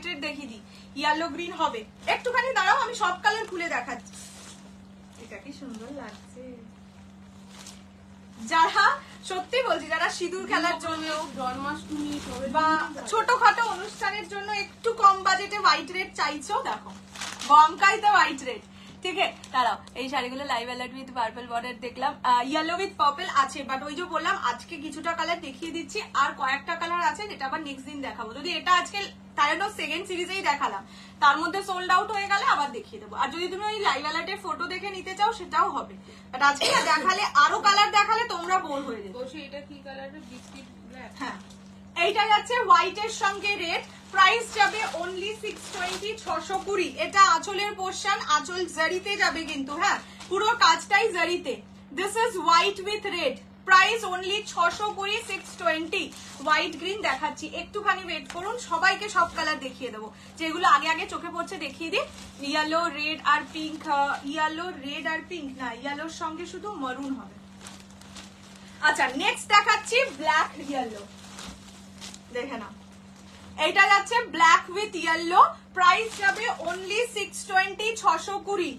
রেড দেখিয়ে দিই, ইয়েলো গ্রিন হবে, একটুখানি দাঁড়াও, আমি সব কালার খুলে দেখাচ্ছি। এটা কি সুন্দর লাগছে, যারা সত্যি বলছি, যারা সিঁদুর খেলার জন্য জন্মাষ্টমী বা ছোটখাটো অনুষ্ঠানের জন্য একটু কম বাজেটে হোয়াইট রেড চাইছো, দেখো বমকাইতে হোয়াইট রেড, ঠিক আছে। দাঁড়াও, এই শাড়িগুলো live alert with purple border দেখলাম, ইয়েলো উইথ পার্পল আছে, বাট ওই যে বললাম আজকে কিছুটা কালার দেখিয়ে দিচ্ছি, আর কয়েকটা কালার আছে যেটা আবার নেক্সট দিন দেখাবো। যদি এটা আজকে তার সেকেন্ড সিরিজেই দেখালাম, তার মধ্যে সোল্ড আউট হয়ে গেলে আবার দেখিয়ে দেবো। আর যদি তুমি ওই লাইভ অ্যালার্টের ফটো দেখে নিতে চাও সেটাও হবে, বাট আজকে দেখালে আরো কালার দেখালে তোমরা বোর হয়ে যাবে। এটা কি কালার? Biscuit black. হ্যাঁ, এইটা যাচ্ছে হোয়াইট এর সঙ্গে রেড, প্রাইস যাবে অনলি 620, 620। এটা আঁচলের পোর্শন, আঁচল জারিতে যাবে কিন্তু, হ্যাঁ পুরো কাজটাই জারিতে। This is white with red, price only 620, 620। White green দেখাচ্ছি, একটুখানি ওয়েট করুন, সবাইকে সব কালার দেখিয়ে দেবো, যেগুলো আগে আগে চোখে পড়ছে দেখিয়ে দিই। ইয়েলো রেড আর পিঙ্ক, ইয়েলো রেড আর পিঙ্ক না, ইয়েলোর সঙ্গে শুধু মারুন হবে। আচ্ছা নেক্সট দেখাচ্ছি ব্ল্যাক ইয়েলো, দেখে না, এটা যাচ্ছে ব্ল্যাক উইথ ইয়েলো, প্রাইস যাবে অনলি 620, 620,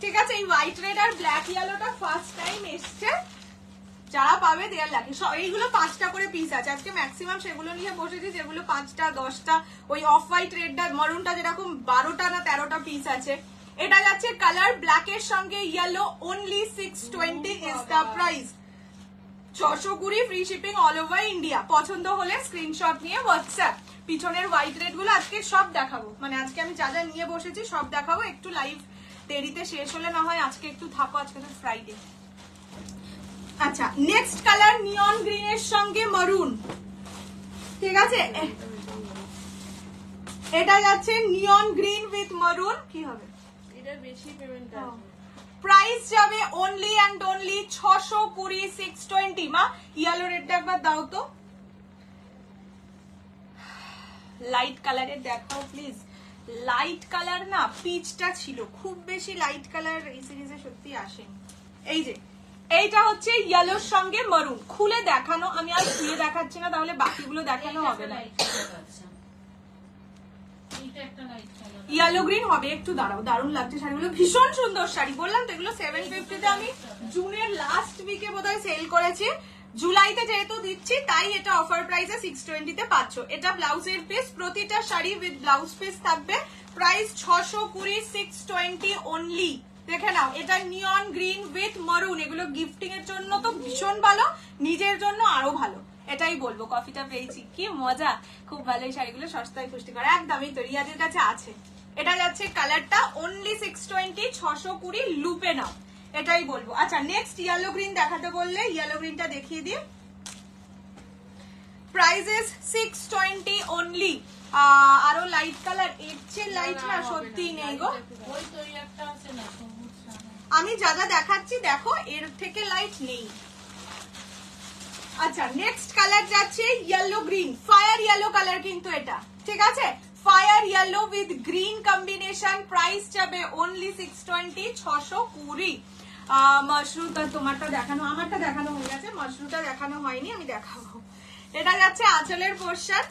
ঠিক আছে। এই হোয়াইট রেড আর ব্ল্যাক ইয়েলোটা ফার্স্ট টাইম এসছে, যারা পাবে দেয়ার লাগে। এইগুলো 5টা করে পিস আছে, আজকে ম্যাক্সিমাম সেগুলো নিয়ে বসেছি, যেগুলো 5টা 10টা, ওই অফ হোয়াইট রেডটা মারুনটা যেরকম 12টা না 13টা পিস আছে। এটা যাচ্ছে কালার ব্ল্যাক এর সঙ্গে yellow, only 620 is the price, 620, free shipping all over India. পছন্দ হলে স্ক্রিনশট নিয়ে হোয়াটসঅ্যাপ। পিছনের হোয়াইট রেড গুলো আজকে সব দেখাবো, মানে আজকে আমি যা যা নিয়ে বসেছি সব দেখাবো। একটু লাইভ দেরিতে শেষ হলে না হয়, আজকে একটু থাকো, আজকে তো ফ্রাইডে। আচ্ছা নেক্সট কালার নিয়ন গ্রিন এর সঙ্গে মারুন, ঠিক আছে, এটা যাচ্ছে নিয়ন গ্রিন উইথ মারুন। কি হবে? এটা বেশি পেমেন্ট আছে, প্রাইস যাবে অনলি অ্যান্ড অনলি 620, 620। মা ইয়েলো রেডটা একবার দাও তো, লাইট কালারের দেখাও প্লিজ। লাইট কালার না পিচটা ছিল, খুব বেশি লাইট কালার এই সিরিজে সত্যি আসেনি। এই যে এইটা হচ্ছে ইয়েলোর সঙ্গে মারুন, খুলে দেখানো, আমি আর খুলে দেখাচ্ছি না, তাহলে বাকিগুলো দেখানো হবে না। ইয়েলো গ্রিন হবে, একটু দাঁড়াও, দারুণ লাগছে শাড়িগুলো, ভীষণ সুন্দর শাড়ি। বললাম তো এগুলো 750 আমি জুনের লাস্ট উইকে বোধহয় সেল করেছি, জুলাইতে যেহেতু দিচ্ছি তাই এটা অফার প্রাইসে 620 তে পাচ্ছ। এটা ব্লাউজের পিস, প্রতিটা শাড়ি উইথ ব্লাউজ পিস থাকবে, প্রাইস 620, 620 অনলি। দেখে নাও, এটা নিয়ন গ্রিন উইথ মারুন, এগুলো গিফটিং এর জন্য তো ভীষণ ভালো, নিজের জন্য আরো ভালো, এটাই বলবো। কফিটা পেয়েছি, কি মজা, খুব ভালো। এই শাড়িগুলো সস্তায় পুষ্টিকর, একদমই তো রিয়াদের কাছে আছে। এটা যাচ্ছে কালারটা অনলি 620, 620 লুপে নাও, এটাই বলবো। আচ্ছা নেক্সট ইয়েলো গ্রিন দেখাতে বললে ইয়েলো গ্রিনটা দেখিয়ে দিই, প্রাইসেস 620 অনলি। আরো লাইট কালার, এর চেয়ে লাইট না সত্যি নেই গো, আমি যা যা দেখাচ্ছি দেখো এর থেকে লাইট নেই। আচ্ছা নেক্সট কালার যাচ্ছে yellow green, fire yellow colour কিন্তু এটা, ঠিক আছে, fire yellow with green combination, price যাবে অনলি 620, 620। মাশরুটা তোমারটা দেখানো, আমারটা দেখানো হয়ে গেছে, মাশরুটা দেখানো হয়নি, আমি দেখাবো। এটা যাচ্ছে আঁচলের পোর্শন।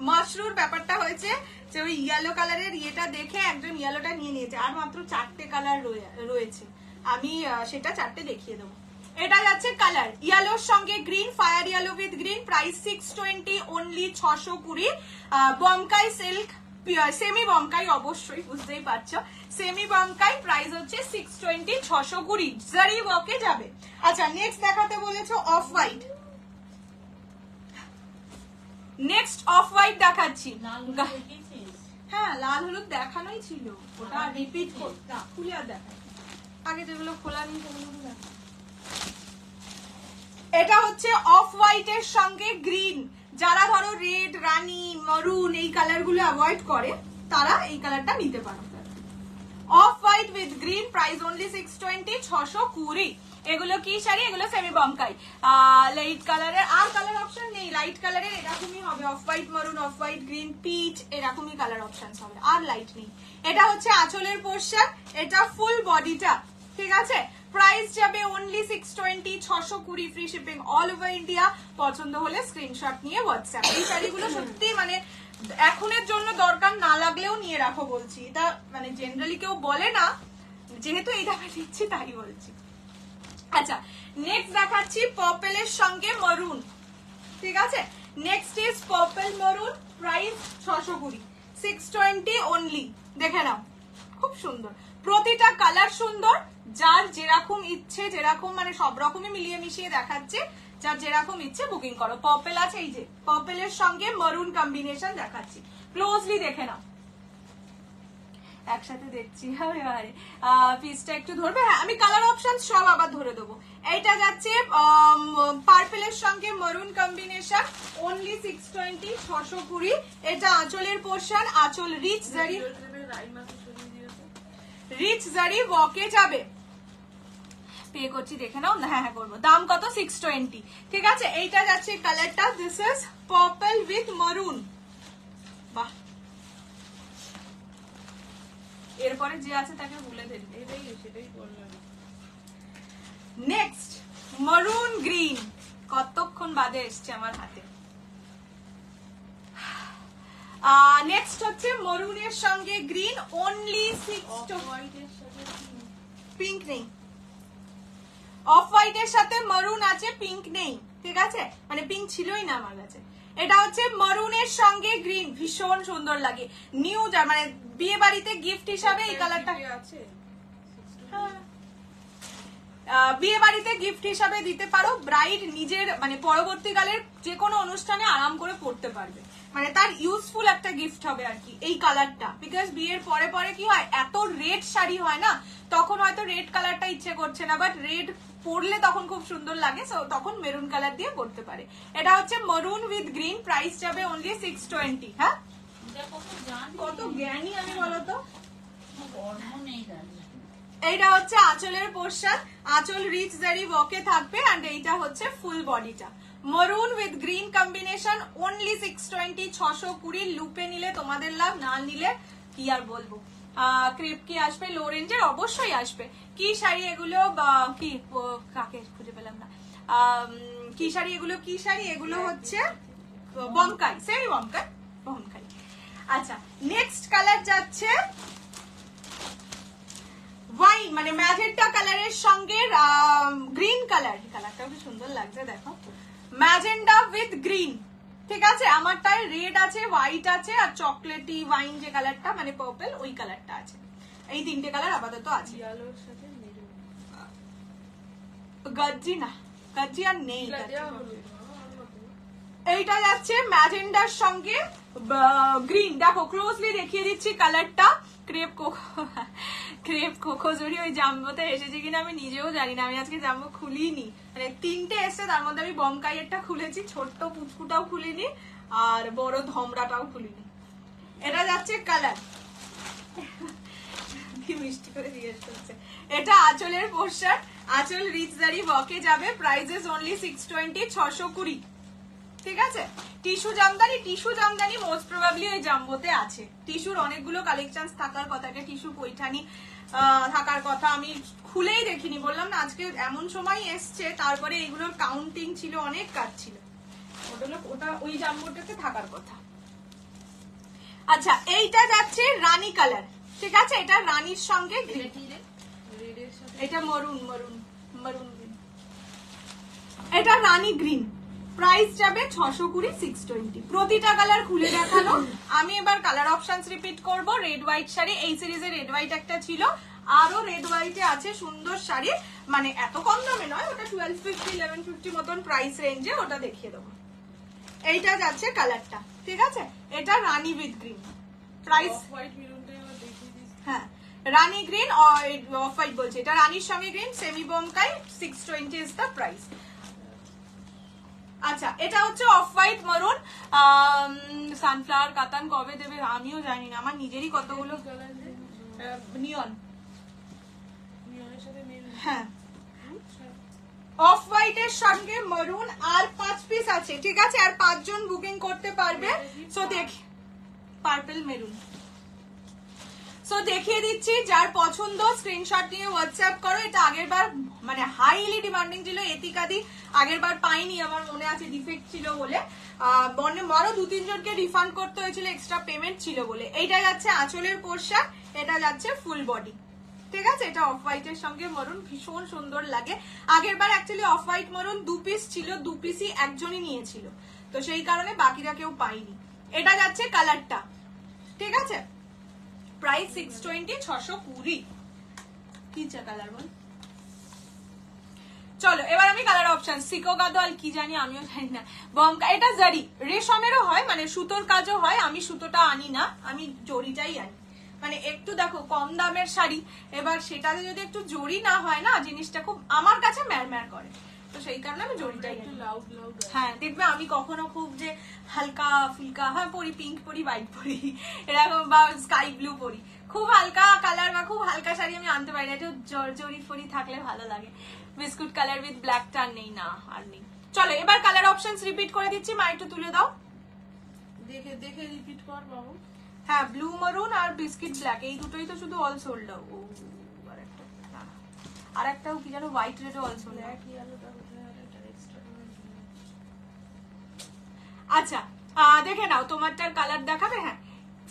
মাশরুর ব্যাপারটা হয়েছে যে ওই ইয়েলো কালারের ইয়েটা দেখে একজন ইয়েলোটা নিয়ে নিয়েছে, আর মাত্র 4টে কালার রয়েছে, আমি সেটা 4টে দেখিয়ে দেবো। এটা যাচ্ছে কালার ইয়েলোর সঙ্গে green, fire yellow with green, price 620 only, 620। Bomkai silk, semi Bomkai, অবশ্যই বুঝতেই পারছো, সেমি বমকাই, প্রাইস হচ্ছে 620, 620, জারি ওয়ার্কে যাবে। আচ্ছা নেক্সট দেখাতে বলেছো off white, next off white দেখাচ্ছি। হ্যাঁ লাল হলুদ দেখানোই ছিল, ওটা রিপিট করতে, খুলে আর দেখা, আগে যেগুলো খোলা নেই সেগুলো দেখা। এটা হচ্ছে অফ হোয়াইটের সঙ্গে গ্রিন, যারা ধরো রেড, রানী, মারুন এই কালার গুলো অ্যাভয়েড করে তারা এই কালারটা নিতে পারো। Off white with green, price only 620, 620। এগুলো কি শাড়ি, এগুলো সেমি বমকাই, লাইট কালারের আর কালার অপশন নেই, লাইট কালারের এরকমই হবে, অফ হোয়াইট মারুন, অফ হোয়াইট গ্রিন, পিচ, এরকমই কালার অপশন হবে, আর লাইট নেই। এটা হচ্ছে আঁচলের পোর্শন, এটা ফুল বডিটা, ঠিক আছে, প্রাইস যাবে only 620, 620, free shipping all over India. পছন্দ হলে স্ক্রিনশট নিয়ে হোয়াটসঅ্যাপ। এই শাড়িগুলো সত্যি মানে এখনের জন্য দরকার না লাগলেও নিয়ে রাখো বলছি, এটা মানে জেনারেলি কেউ বলে না, যেহেতু এই দামে দিচ্ছি তাই বলছি। আচ্ছা নেক্সট দেখাচ্ছি পার্পেলের সঙ্গে মারুন, ঠিক আছে, নেক্সট ইজ পার্পল মারুন, প্রাইস 620, 620 অনলি। দেখে নাও খুব সুন্দর, প্রতিটা কালার সুন্দর, যার যেরকম ইচ্ছে, যেরকম মানে সব রকমই মিলিয়ে মিশিয়ে দেখাচ্ছে, যার যেরকম ইচ্ছে বুকিং করো। পার্পল আছে, এই যে পার্পলের সঙ্গে মারুন কম্বিনেশন দেখাচ্ছি, ক্লোজলি দেখে নাও, একসাথে দেখছি। এবারে পিসটা একটু ধরবে, হ্যাঁ আমি কালার অপশন সব আবার ধরে দেবো। এইটা যাচ্ছে পার্পলের সঙ্গে মারুন কম্বিনেশন, অনলি 620, 620। এটা আঁচলের পোর্শন, আঁচল রিচ জারি, রিচ জারি ওয়াকে যাবে, পে করছি দেখে নাও, হ্যাঁ হ্যাঁ করবো। দাম কত, 620, ঠিক আছে। এইটা যাচ্ছে কালারটা, দিস ইজ পার্পল উইথ মারুন, বাহ। এরপরে যে আছে তাকে ভুলে দেন, সেটাই বললাম। নেক্সট মারুন গ্রিন, কতক্ষণ বাদে এসছে আমার হাতে। নেক্সট হচ্ছে মারুনের সঙ্গে গ্রিন, অনলি 620, পিঙ্ক নেই, অফ হোয়াইটের সাথে মারুন আছে, পিঙ্ক নেই, ঠিক আছে, মানে পিঙ্ক ছিলই না আমার কাছে। এটা হচ্ছে মারুনের সঙ্গে গ্রিন, ভীষণ সুন্দর লাগে, নিউ মানে বিয়ে বাড়িতে গিফট হিসাবে এই কালারটা আছে, বিয়ে বাড়িতে গিফট হিসাবে দিতে পারো, ব্রাইড নিজের মানে পরবর্তীকালের যে কোনো অনুষ্ঠানে আরাম করে পড়তে পারবে, মানে তার ইউজফুল একটা গিফট হবে আর কি এই কালারটা। বিকজ বিয়ের পরে পরে কি হয়, এত রেড শাড়ি হয় না, তখন হয়তো রেড কালারটা ইচ্ছে করছে না, বাট রেড পরলে তখন খুব সুন্দর লাগে, সো তখন মেরুন কালার দিয়ে পরতে পারে। এটা হচ্ছে মারুন উইথ গ্রিন, প্রাইস যাবে অনলি 620। হ্যাঁ কত জ্ঞানী আমি বলতো। এইটা হচ্ছে আঁচলের পোর্শন, আঁচল রিচ জারি ওয়াকে থাকবে, এন্ড এইটা হচ্ছে ফুল বডিটা। Maroon with green combination, only 620, 620। লুপে নিলে তোমাদের লাভ, না নিলে কি আর বলবো। ক্রেপ কি আসবে লো রেঞ্জের? অবশ্যই আসবে। কি শাড়ি এগুলো? কি কাকে খুঁজে পেলাম না। কি শাড়ি এগুলো? কি শাড়ি এগুলো? হচ্ছে বমকাই, সেমি বমকাই, বমকাই। আচ্ছা, নেক্সট কালার যাচ্ছে ওয়াইন মানে ম্যাজেন্টা কালারের সঙ্গে গ্রিন কালার। কালারটাও কি সুন্দর লাগছে দেখো, ম্যাজেন্টা উইথ গ্রিন। ঠিক আছে, আমারটায় রেড আছে, হোয়াইট আছে, আর চকলেটি ওয়াইন যে কালারটা মানে পার্পল, ওই কালারটা আছে। এই তিনটে কালার আপাতত আছে। গজ্জি না, গজ্জি আর নেই। এইটা যাচ্ছে ম্যাজেন্ডার সঙ্গে গ্রিন। দেখো ক্লোজলি দেখিয়ে দিচ্ছি কালারটা। ক্রেপ কোকোজুরি ওই জাম্বোতে এসেছে কিনা আমি নিজেও জানি না। আমি আজকে জাম্বো খুলিনি, মানে তিনটে এসছে, তার মধ্যে আমি বমকাইয়েরটা খুলেছি, ছোট্ট পুচকুটাও খুলিনি, আর বড় ধমরাটাও খুলিনি। এটা যাচ্ছে কালার, কি মিষ্টি করে জিজ্ঞেস করছে। এটা আঁচলের পোশাক, আঁচল রিচদারি ওয়াকে যাবে, প্রাইসেস অনলি 620, 620। ঠিক আছে, tissue Jamdani, tissue Jamdani most probably ওই জাম্বোতে আছে। টিস্যুর অনেকগুলো কালেকশন থাকার কথা, একটা টিস্যু পৈঠানি থাকার কথা, আমি খুলেই দেখিনি। বললাম না আজকে এমন সময় এসছে, তারপরে এইগুলোর কাউন্টিং ছিল, অনেক কাজ ছিল। ওটা ওই জাম্বোটাতে থাকার কথা। আচ্ছা, এইটা যাচ্ছে রানী কালার। ঠিক আছে, এটা রানীর সঙ্গে এটা মরুন, মরুন মরুন গ্রিন, এটা রানী গ্রিন। প্রাইস যাবে 620, 620। প্রতিটা কালার খুলে দেখানো। আমি এবার কালার অপশনস রিপিট করব। রেড হোয়াইট শাড়ি, এই সিরিজে রেড হোয়াইট একটা ছিল, আরো রেড হোয়াইটে আছে সুন্দর শাড়ি, মানে এত কম দামে নয়, ওটা 1250, 1150 মতন প্রাইস রেঞ্জে, ওটা দেখিয়ে দেবো। এইটা যাচ্ছে কালারটা। ঠিক আছে, এটা রানী উইথ গ্রিন, প্রাইস হ্যাঁ রানী গ্রিন অফ হোয়াইট বলছে, এটা রানীর সঙ্গে green, semi Bomkai, 620 is the price. আচ্ছা, এটা হচ্ছে অফ হোয়াইট মারুন। সানফ্লাওয়ার কাতান কবে দেবে আমিও জানি না, আমার নিজেরই কতগুলো নিয়ন। হ্যাঁ, অফ হোয়াইটের সঙ্গে মারুন, আর 5 পিস আছে। ঠিক আছে, আর 5 জন বুকিং করতে পারবে। সো দেখি পার্পল মেরুন। সো দেখিয়ে দিচ্ছি, যার পছন্দ স্ক্রিনশট নিয়ে হোয়াটসঅ্যাপ করো। এটা আগের বার মানে হাইলি ডিমান্ডিং ছিল, এতিকাদি আগের বার পাইনি, আমার মনে আছে ডিফেক্ট ছিল বলে, আরো 2-3 জনকে রিফান্ড করতে হয়েছিল, এক্সট্রা পেমেন্ট ছিল বলে। এইটা যাচ্ছে আঁচলের পোশাক, এটা যাচ্ছে ফুল বডি। ঠিক আছে, এটা অফ হোয়াইটের সঙ্গে মরুন, ভীষণ সুন্দর লাগে। আগের বার actually off white maroon 2 piece ছিল, 2 পিসই একজনই নিয়েছিল, তো সেই কারণে বাকিরা কেউ পাইনি। এটা যাচ্ছে কালারটা। ঠিক আছে, প্রাইস 620, 620। কি চা কালার বল। চলো এবার আমি কালার অপশন, সিকো গাদোয়াল কি জানি, আমিও জানি না। বমকা, এটা জারি রেশমেরও হয়, মানে সুতোর কাজও হয়। আমি সুতোটা আনি না, আমি জরিটাই আনি, মানে একটু দেখো কম দামের শাড়ি, এবার সেটাতে যদি একটু জরি না হয় না, জিনিসটা খুব আমার কাছে ম্যারম্যার করে, তো সেই কারণে আমি জরিটাই আনি। হ্যাঁ, দেখবে আমি কখনো খুব যে হালকা ফুলকা, হ্যাঁ পরি, পিঙ্ক পরি, হোয়াইট পরি, এরকম, বা স্কাই ব্লু পরি, খুব হালকা কালার বা খুব হালকা শাড়ি আমি আনতে পারি না, একটু জরি ফরি থাকলে ভালো লাগে। বিস্কুট কালার উইথ ব্ল্যাক টার নেই, না আর নেই। চলো এবার কালার অপশনস রিপিট করে দিচ্ছি, মা একটু তুলে দাও, দেখে দেখে রিপিট কর বাবু। হ্যাঁ, ব্লু মারুন আর বিস্কিট ব্ল্যাক, এই দুটোই তো শুধু অল সোল্ড আউট। আর একটাও কি জানো, হোয়াইট রেডও অল সোল্ড আউট। আচ্ছা, দেখে নাও তোমারটার কালার দেখাবে। হ্যাঁ,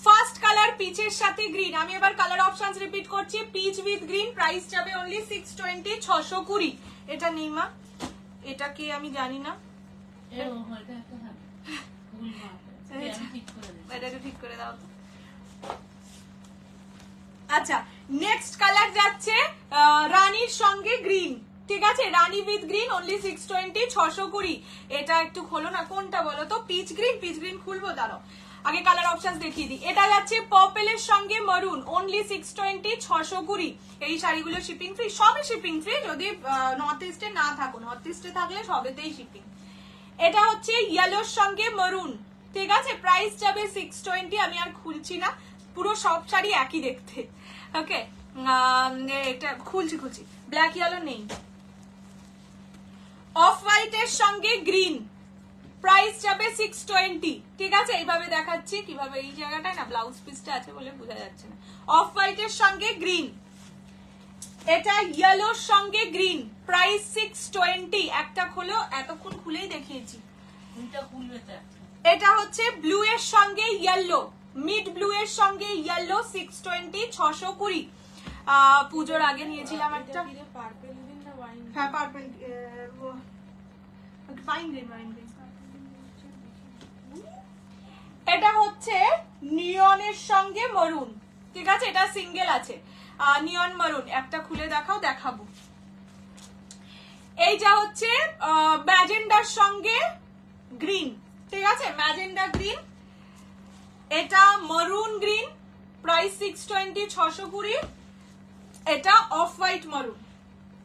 ফার্স্ট কালার পিচের সাথে গ্রিন। আমি এবার কালার অপশনস রিপিট করছি, পিচ উইথ গ্রিন, প্রাইস যাবে অনলি 620, 620। এটা নেই মা, এটা কি আমি জানি না, এটা একটু ঠিক করে দাও। আচ্ছা, নেক্সট কালার যাচ্ছে রানীর সঙ্গে গ্রিন। ঠিক আছে, রানী উইথ গ্রিন, অনলি 620, 620। এটা একটু খোলো না, কোনটা বলো তো, পিচ গ্রিন, পিচ গ্রিন খুলবো, দাঁড়াও আগে কালার অপশন দেখিয়ে দিই। এটা যাচ্ছে পার্পলের সঙ্গে মারুন, অনলি 620, 620। এই শাড়িগুলো শিপিং ফ্রি, সবই শিপিং ফ্রি, যদি নর্থ ইস্টে না থাকো, নর্থ ইস্টে থাকলে সবেতেই শিপিং। এটা হচ্ছে ইয়েলোর সঙ্গে মারুন। ঠিক আছে, প্রাইস যাবে 620। আমি আর খুলছি না, পুরো সব শাড়ি একই দেখতে। ওকে, এটা খুলছি, ব্ল্যাক ইয়েলো নেই। অফ হোয়াইটের সঙ্গে গ্রিন, প্রাইস যাবে 620। ঠিক আছে, এইভাবে দেখাচ্ছি কিভাবে, এই জায়গাটায় না ব্লাউজ পিসটা আছে বলে বোঝা যাচ্ছে না। অফ হোয়াইটের সঙ্গে গ্রিন, এটা ইয়েলোর সঙ্গে গ্রিন, প্রাইস 620। একটা খোলো, এতক্ষণ খুলেই দেখিয়েছি। এটা হচ্ছে ব্লু এর সঙ্গে ইয়েলো, মিড ব্লু এর সঙ্গে ইয়েলো, 620, 620। পুজোর আগে নিয়েছিলাম একটা, হ্যাঁ purple, fine green, fine green. এটা হচ্ছে নিয়নের সঙ্গে মরুন। ঠিক আছে, এটা সিঙ্গেল আছে, নিয়ন মারুন। একটা খুলে দেখাও, দেখাবো। এইটা হচ্ছে ম্যাজেন্ডার সঙ্গে গ্রিন। ঠিক আছে, ম্যাজেন্ডা গ্রিন, এটা মারুন গ্রিন, প্রাইস 620, 620। এটা অফ হোয়াইট মারুন।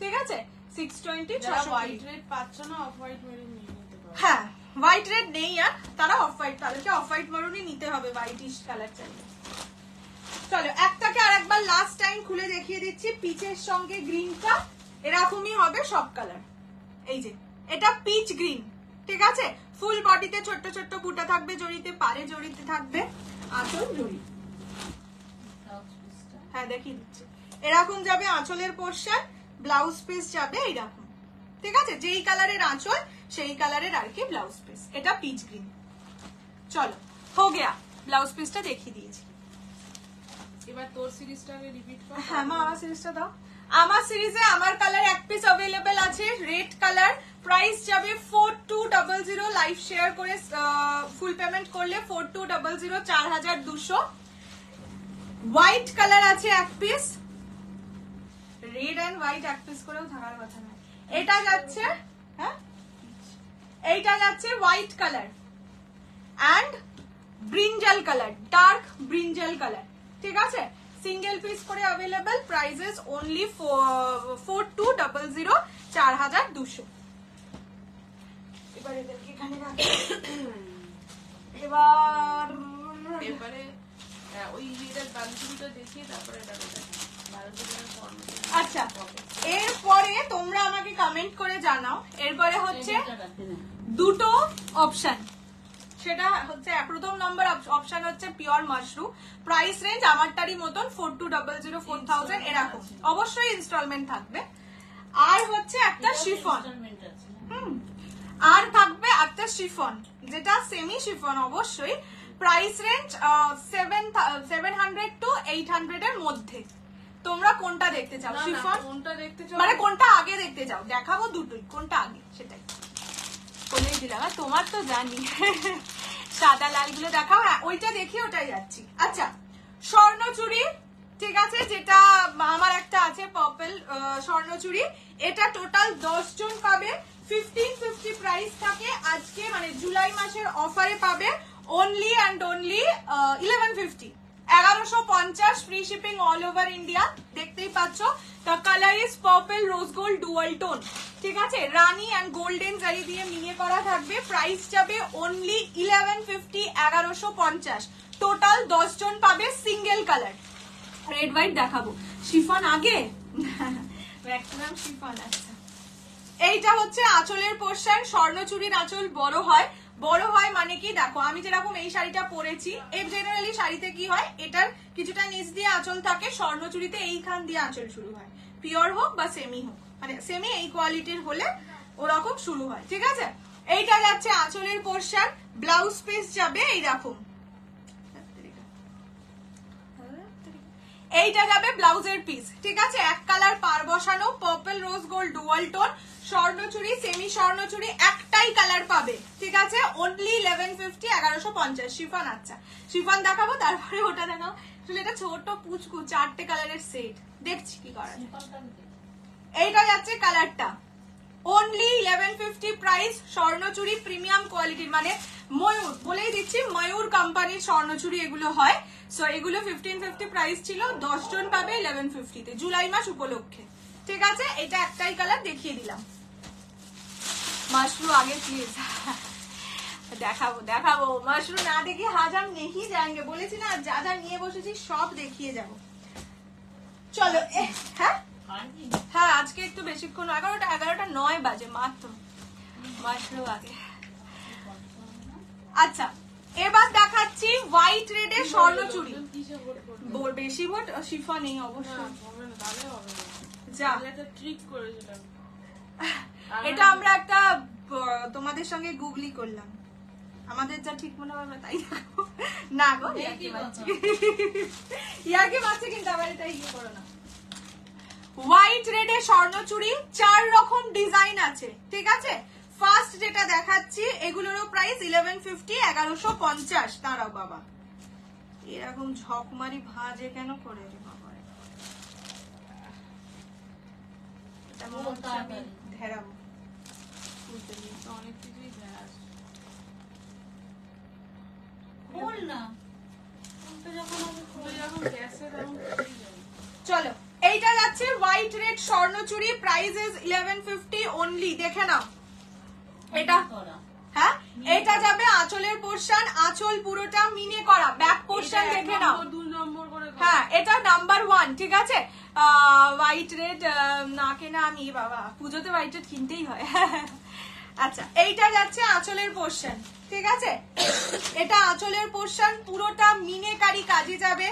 ঠিক আছে, 620, 620। হোয়াইট রেড পাচ্ছ না, অফ হোয়াইট মেরুন নিয়ে নিতে পারো। হ্যাঁ, হোয়াইট রেড নেই আর, তারা অফ হোয়াইট, তাদেরকে অফ হোয়াইট মারুনই নিতে হবে, হোয়াইটিশ কালার চাইলে। চলো একটাকে আরেকবার লাস্ট টাইম খুলে দেখিয়ে দিচ্ছি। পিচের সঙ্গে গ্রিনটা এরকমই হবে সব কালার। এই যে এটা পিচ গ্রিন। ঠিক আছে, ফুল বডিতে ছোট্ট ছোট্ট বুটা থাকবে, জড়িতে পারে জড়িতে থাকবে, আঁচল জড়ি। হ্যাঁ দেখিয়ে দিচ্ছি, এরকম যাবে আঁচলের পোর্শন, ব্লাউজ পিস যাবে এইরকম। ঠিক আছে, যেই কালারের আঁচল সেই কালারের আর কি ব্লাউজ পিস। এটা পিচ গ্রিন। চলো হো গিয়া, ব্লাউজ পিসটা দেখিয়ে দিয়েছি। এবার তোর সিরিজটাকে রিপিট কর। হ্যাঁ মা, আমার সিরিজটা দাও। আমার সিরিজে আমার কালার এক পিস अवेलेबल আছে, রেড কালার। প্রাইস যাবে 4200। লাইভ শেয়ার করে ফুল পেমেন্ট করলে 4200, 4200। হোয়াইট কালার আছে এক পিস, রেড এন্ড হোয়াইট এক পিস করেও থাকার কথা না। এটা যাচ্ছে, হ্যাঁ এইটা যাচ্ছে white colour and brinjal colour, dark brinjal colour. ঠিক আছে, সিঙ্গেল পিস করে अवेलेबल, প্রাইসেস অনলি 4200, 4200। এবার এদেরকে এখানে রাখি। এবার এবারে ওই লিডার বান্ডিলটা দেখিয়ে তারপরে এটা দেখা। আচ্ছা, এরপরে তোমরা আমাকে কমেন্ট করে জানাও। এরপরে হচ্ছে দুটো অপশন, সেটা হচ্ছে প্রথম নম্বর অপশন হচ্ছে পিওর মাশরুম, প্রাইস রেঞ্জ আমারটারই মতন 4200, 4000 এরকম, অবশ্যই ইনস্টলমেন্ট থাকবে। আর হচ্ছে একটা শিফন, আর থাকবে একটা শিফন, যেটা সেমি শিফন অবশ্যই, প্রাইস রেঞ্জ 700 to 800 এর মধ্যে। তোমরা কোনটা দেখতে চাও? শিফন কোনটা দেখতে চাও মানে কোনটা আগে দেখতে চাও? দেখাবো দুটোই, কোনটা আগে সেটাই বলেই দিলাম। তোমার তো জানি সাদা লাল গুলো দেখাও। হ্যাঁ ওইটা দেখি, ওটাই যাচ্ছি। আচ্ছা, স্বর্ণচুড়ি, ঠিক আছে, যেটা আমার একটা আছে পার্পল স্বর্ণচুড়ি, এটা টোটাল 10 জন পাবে। 1550 প্রাইস থাকে আজকে, মানে জুলাই মাসের অফারে পাবে only and only 1150, 1150, free shipping all over India. দেখতেই পাচ্ছ, the colour is purple rose gold dual tone. ঠিক আছে, রানী অ্যান্ড গোল্ডেন জারি দিয়ে মিলিয়ে করা থাকবে। প্রাইস যাবে অনলি 1150, 1150। টোটাল 10 জন পাবে, সিঙ্গেল কালার। রেড হোয়াইট দেখাবো, শিফন আগে, ম্যাক্সিমাম শিফন। আচ্ছা, এইটা হচ্ছে আঁচলের পোর্শন। স্বর্ণচুরির আঁচল বড় হয়, বড় হয় মানে কি, দেখো আমি যেরকম এই শাড়িটা পরেছি, এর জেনারেলি শাড়িতে কি হয়, এটার কিছুটা নিচ দিয়ে আঁচল থাকে, স্বর্ণচুরিতে এইখান দিয়ে আঁচল শুরু হয়। পিওর হোক বা সেমি হোক, মানে সেমি এই কোয়ালিটির হলে ওরকম শুরু হয়। ঠিক আছে, এইটা যাচ্ছে আঁচলের পোর্শন। ব্লাউজ পিস যাবে এইরকম, এইটা যাবে ব্লাউজের পিস। ঠিক আছে, এক কালার পার বসানো, purple rose gold dual tone, swarnachuri semi swarnachuri একটাই কালার পাবে। ঠিক আছে, অনলি 1150, 1150 শিফন। আচ্ছা, শিফন দেখাবো, তারপরে ওটা দেখাও। আসলে এটা ছোট পুচকু, 4টে কালারের সেট, দেখছি কি করা যায়। এইটা যাচ্ছে কালারটা, অনলি 1150 প্রাইস। স্বর্ণচুরি প্রিমিয়াম কোয়ালিটির, মানে ময়ূর বলেই দিচ্ছি, ময়ূর কোম্পানির স্বর্ণচুরি এগুলো হয়। সো এগুলো 1550 প্রাইস ছিল, 10 জন পাবে 1150 তে, জুলাই মাস উপলক্ষে। ঠিক আছে, এটা একটাই কালার দেখিয়ে দিলাম। মাশরু আগে প্লিজ, দেখাবো দেখাবো, মাশরু না দেখি হাজার নেহি যায়গে, বলেছি না, যা যা নিয়ে বসেছি সব দেখিয়ে যাব। চলো, হ্যাঁ হ্যাঁ আজকে একটু বেশিক্ষণ, 11টা 9 বাজে মাত্র। মাশরু আগে আচ্ছা এবার দেখাচ্ছি হোয়াইট রেডের স্বর্ণচুড়ি। বেশি ভোট শিফা নেই অবশ্যই, যা ট্রিক করেছিলাম। এটা আমরা একটা তোমাদের সঙ্গে গুগলি করলাম, আমাদের যা ঠিক মনে হবে তাই দেখো না গো, ইয়াকে মারছে কিন্তু আবার এটা ইয়ে করো না। হোয়াইট রেডের স্বর্ণচুড়ি 4 রকম ডিজাইন আছে, ঠিক আছে। ফার্স্ট যেটা দেখাচ্ছি এগুলোরও প্রাইস 1150, 1150। দাঁড়াও বাবা, এরকম ঝকমারি ভাঁজে কেন করে রে বাবা, ধেরাবো অনেক কিছুই খোল না, যখন গ্যাসে তখন চলো এইটা যাচ্ছে white red swarnachuri, price is 1150 only. দেখে নাও এটা, হ্যাঁ এটা যাবে আঁচলের পোরশন, আঁচল পুরোটা মিনে করা, ব্যাক পোরশন দেখে নাও 2 নম্বর করে। হ্যাঁ এটা নাম্বার 1, ঠিক আছে। হোয়াইট রেড না কেনা আমি বাবা, পুজোতে হোয়াইট রেড কিনতেই হয়। আচ্ছা এইটা যাচ্ছে আঁচলের পোরশন, ঠিক আছে। এটা আঁচলের পোরশন পুরোটা মিনেকারি কাজে যাবে,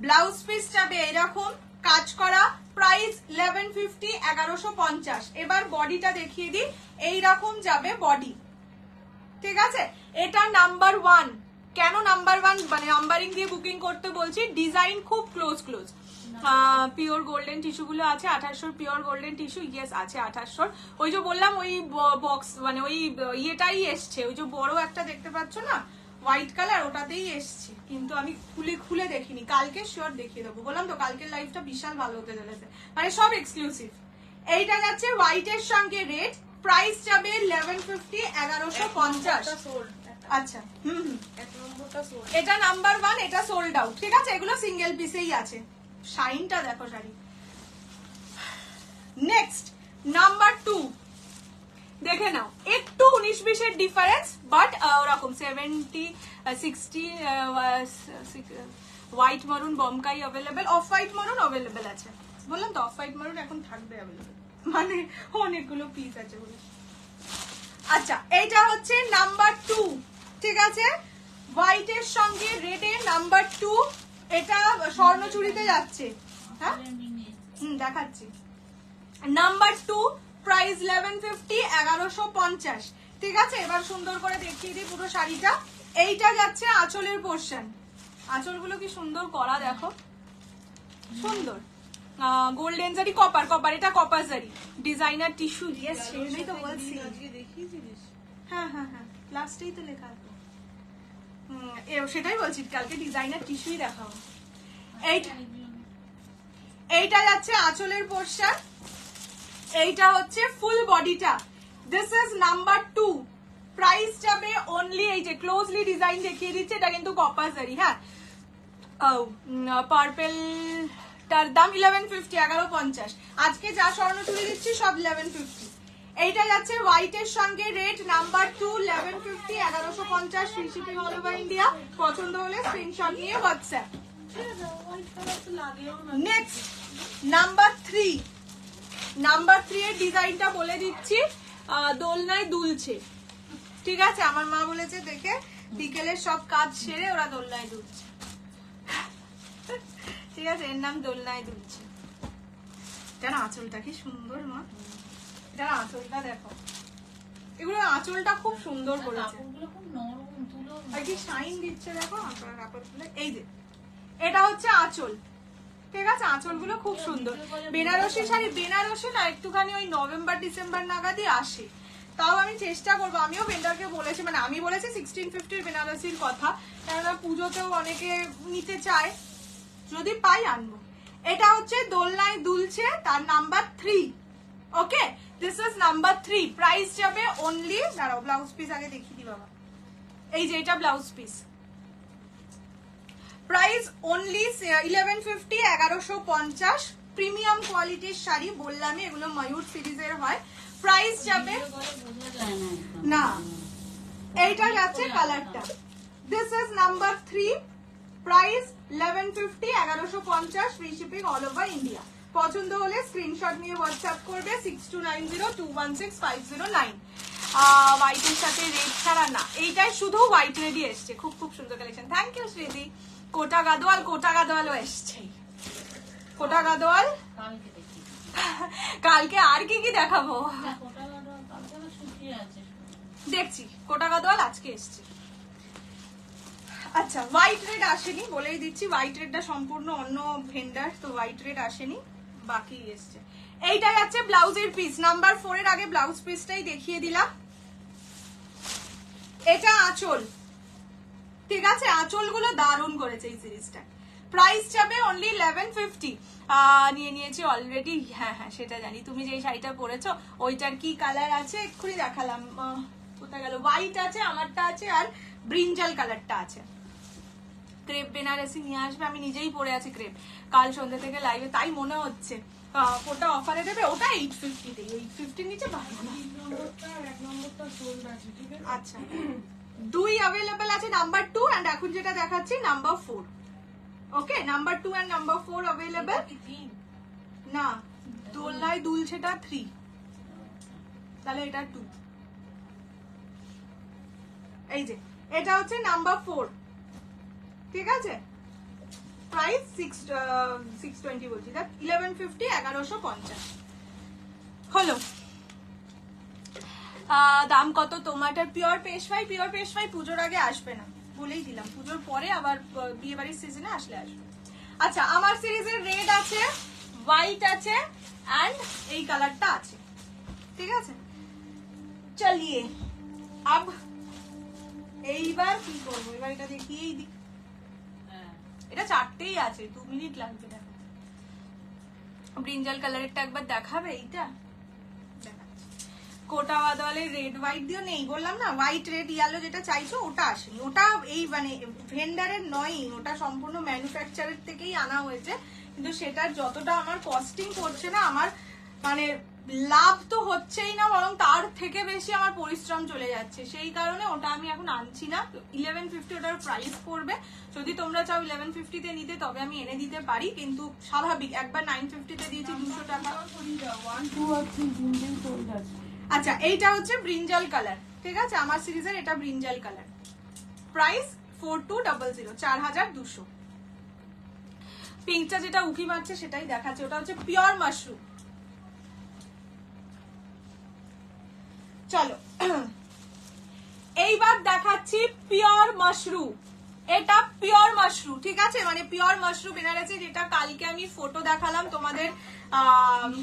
ব্লাউজ পিস যাবে এরকম কাজ করা, প্রাইস 1150, 1150। এবার বডিটা দেখিয়ে দিই, এইরকম যাবে বডি, ঠিক আছে। এটা নাম্বার 1। কেন নাম্বার 1 মানে নাম্বারিং দিয়ে বুকিং করতে বলছি, ডিজাইন খুব ক্লোজ। পিওর গোল্ডেন টিস্যু গুলো আছে 2800, পিওর গোল্ডেন টিস্যু ইয়েস আছে 2800। ওই যে বললাম ওই বক্স মানে ওই ইয়েটাই এসছে, ওই যে বড় একটা দেখতে পাচ্ছ না হোয়াইট কালার, ওটাতেই এসছে, কিন্তু আমি খুলে দেখিনি, কালকে শিওর দেখিয়ে দেবো। বললাম তো কালকের লাইভটা বিশাল ভালো হতে চলেছে, মানে সব এক্সক্লুসিভ। এইটা যাচ্ছে হোয়াইটের সঙ্গে রেড, প্রাইস যাবে 1150, 1150। আচ্ছা এটা নাম্বার 1, এটা সোল্ড আউট, ঠিক আছে। এগুলো সিঙ্গেল পিসেই আছে, শাইনটা দেখো শাড়ি। নেক্সট নাম্বার 2 দেখে নাও, একটু 19-20 এর ডিফারেন্স, বাট ওরকম 70, 60 হোয়াইট মারুন বমকাই অ্যাভেলেবেল, অফ হোয়াইট মারুন অ্যাভেলেবেল আছে। বললাম তো অফ হোয়াইট মারুন এখন থাকবে অ্যাভেলেবেল, মানে অনেকগুলো পিস আছে বলে। আচ্ছা এইটা হচ্ছে নাম্বার 2, ঠিক আছে। হোয়াইটের সঙ্গে রেডের নাম্বার 2, এটা স্বর্ণচুড়িতে যাচ্ছে, হ্যাঁ দেখাচ্ছি। নাম্বার 2 প্রাইস 1150, 1150, ঠিক আছে। এবার সুন্দর করে দেখিয়ে দিই পুরো শাড়িটা। এইটা যাচ্ছে আঁচলের পোরশন, আঁচলগুলো কি সুন্দর করা দেখো, সুন্দর গোল্ডেন জারি, কপার, এটা কপার জারি, ডিজাইনার টিস্যু, ইয়েস সেটাই তো বলছি। হ্যাঁ লাস্টেই তো লেখা আছে, সেটাই বলছি কালকে ডিজাইনার টিস্যুই দেখাবো। এইটা যাচ্ছে আঁচলের পোরশন, এইটা হচ্ছে ফুল বডিটা, দিস ইজ নাম্বার 2, প্রাইস যাবে অনলি, এই যে ক্লোজলি ডিজাইন দেখিয়ে দিচ্ছে, এটা কিন্তু কপার জারি, হ্যাঁ। পার্পেলটার দাম 1150, 1150। আজকে যা স্বর্ণচুড়ি দিচ্ছি সব 1150। এইটা যাচ্ছে হোয়াইটের সঙ্গে red, number 2, 1150, 1150, free shipping all over India. পছন্দ হলে স্ক্রিনশট নিয়ে হোয়াটসঅ্যাপ। নেক্সট নাম্বার 3, নাম্বার 3 এর ডিজাইনটা বলে দিচ্ছি, দোলনায় দুলছে, ঠিক আছে। আমার মা বলেছে দেখে বিকেলের সব কাজ সেরে ওরা দোলনায় দুলছে, ঠিক আছে। এর নাম দোলনায় দুলছে। জানো আঁচলটা কি সুন্দর মা, এটা আঁচলটা দেখো, এগুলো আঁচলটা খুব সুন্দর করেছে, আর কি শাইন দিচ্ছে দেখো কাপড়গুলো। এই যে এটা হচ্ছে আঁচল, ঠিক আছে। আঁচলগুলো খুব সুন্দর, বেনারসি শাড়ি, বেনারসি না একটুখানি ওই নভেম্বর ডিসেম্বর নাগাদই আসে, তাও আমি চেষ্টা করবো। আমিও ভেন্ডারকে বলেছি, মানে আমি বলেছি 1650 বেনারসির কথা, কেননা পুজোতেও অনেকে নিতে চায়, যদি পাই আনবো। এটা হচ্ছে দোলনায় দুলছে, তার number 3, okay. This is number 3, price যাবে অনলি, দাঁড়াও ব্লাউজ পিস আগে দেখিয়ে দিই বাবা, এই যে এটা blouse piece, price only 1150, 1150। Premium কোয়ালিটির শাড়ি, বললামই এগুলো ময়ূর সিরিজের হয়। প্রাইস যাবে না, এইটা যাচ্ছে কালারটা, this is number 3, price 1150, 1150, free shipping all over India. পছন্দ হলে স্ক্রিনশট নিয়ে হোয়াটসঅ্যাপ করবে 6290216509। হোয়াইটের সাথে রেড ছাড়া না, এইটাই শুধু হোয়াইট রেডই এসছে। খুব খুব সুন্দর কালেকশন, থ্যাংক ইউ শ্রীদি। কোটা গাদোয়াল, কোটা গাদোয়ালও এসছে। কোটা গাদোয়াল কালকে আর কি কি দেখাবো দেখছি। কোটা গাদোয়াল আজকে এসছে। আচ্ছা, হোয়াইট রেড আসেনি, বলেই দিচ্ছি হোয়াইট রেডটা সম্পূর্ণ অন্য ভেন্ডার, তো হোয়াইট রেড আসেনি, বাকি এসছে। এইটা যাচ্ছে ব্লাউজের পিস নাম্বার 4 এর আগে ব্লাউজ পিসটাই দেখিয়ে দিলাম। এটা আঁচল, ঠিক আছে, আঁচলগুলো দারুণ করেছে এই সিরিজটা। প্রাইস যাবে অনলি 1150। নিয়ে নিয়েছি অলরেডি, হ্যাঁ হ্যাঁ সেটা জানি। তুমি যে শাড়িটা পরেছো ওইটার কি কালার আছে এক্ষুনি দেখালাম, কোথায় গেল, হোয়াইট আছে, আমারটা আছে, আর ব্রিঞ্জাল কালারটা আছে। ক্রেপ বেনারসি নিয়ে আসবে, আমি নিজেই পরে আছি ক্রেপ, কাল সন্ধ্যে থেকে লাইভে, তাই মনে হচ্ছে। ওটা অফারে দেবে, ওটা 850 তে, 850 নিচে পারবো না। আচ্ছা, 2 অ্যাভেলেবল আছে, নাম্বার 2 এন্ড এখন যেটা দেখাচ্ছি number 4। Okay, number 2 and number 4 available. না, দোলনায় দুলছেটা 3, তাহলে এটা 2। এই যে এটা হচ্ছে নাম্বার 4, ঠিক আছে। প্রাইস 620 বলছি, 1150, 1150 হলো। দাম কত তোমারটার? পিওর পেশওয়াই, পিওর পেশওয়াই পুজোর আগে আসবে না, বলেই দিলাম, পুজোর পরে আবার বিয়ে বাড়ির সিজনে আসলে আসবে। আচ্ছা, আমার সিরিজের রেড আছে, হোয়াইট আছে, এন্ড এই কালারটা আছে, ঠিক আছে। চলিয়ে আব এইবার কি করবো, এবার এটা দেখিয়েই দিই। এটা 4টেই আছে, 2 মিনিট লাগবে। দেখো, ব্রিঞ্জাল কালারেরটা একবার দেখাবে, এইটা কোটা বাদলের রেড হোয়াইট দিও নেই, বললাম না, হোয়াইট রেড ইয়েলো যেটা চাইছো ওটা আসেনি, ওটা এই মানে ভেন্ডারের নয়, ওটা সম্পূর্ণ ম্যানুফ্যাকচারের থেকেই আনা হয়েছে, কিন্তু সেটার যতটা আমার কস্টিং পড়ছে না, আমার মানে লাভ তো হচ্ছেই না, বরং তার থেকে বেশি আমার পরিশ্রম চলে যাচ্ছে, সেই কারণে ওটা আমি এখন আনছি না। 1150 ওটার প্রাইস পড়বে, যদি তোমরা চাও 1150 তে নিতে তবে আমি এনে দিতে পারি, কিন্তু স্বাভাবিক একবার 950 তে দিয়েছি 200 টাকা। আচ্ছা, এইটা হচ্ছে ব্রিঞ্জাল কালার, ঠিক আছে, আমার সিরিজের এটা ব্রিঞ্জাল কালার। প্রাইস 4200, 4200। পিঙ্কটা যেটা উকি মারছে সেটাই দেখাচ্ছে, ওটা হচ্ছে পিওর মাশরুম। চলো এইবার দেখাচ্ছি পিওর মাশরুম। এটা পিওর মাশরুম, ঠিক আছে, মানে পিওর মাশরুম বেনারসি, যেটা কালকে আমি ফটো দেখালাম তোমাদের,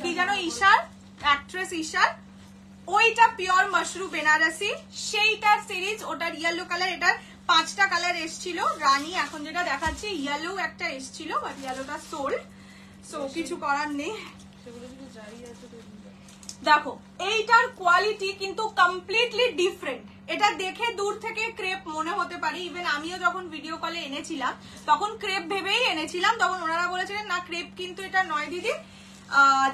কি জানো, ঈশার, অ্যাক্ট্রেস ঈশার, ওইটা পিওর মাশরুম বেনারসি, সেইটার সিরিজ, ওটার ইয়েলো কালার। এটার 5টা কালার এসছিল রানী, এখন যেটা দেখাচ্ছি ইয়েলো একটা এসছিল, বাট ইয়েলোটা সোল্ড, সো কিছু করার নেই। দেখো, এইটার কোয়ালিটি কিন্তু কমপ্লিটলি ডিফারেন্ট। এটা দেখে দূর থেকে ক্রেপ মনে হতে পারে, ইভেন আমিও যখন ভিডিও কলে এনেছিলাম তখন ক্রেপ ভেবেই এনেছিলাম, তখন ওনারা বলেছিলেন না ক্রেপ কিন্তু এটা নয় দিদি,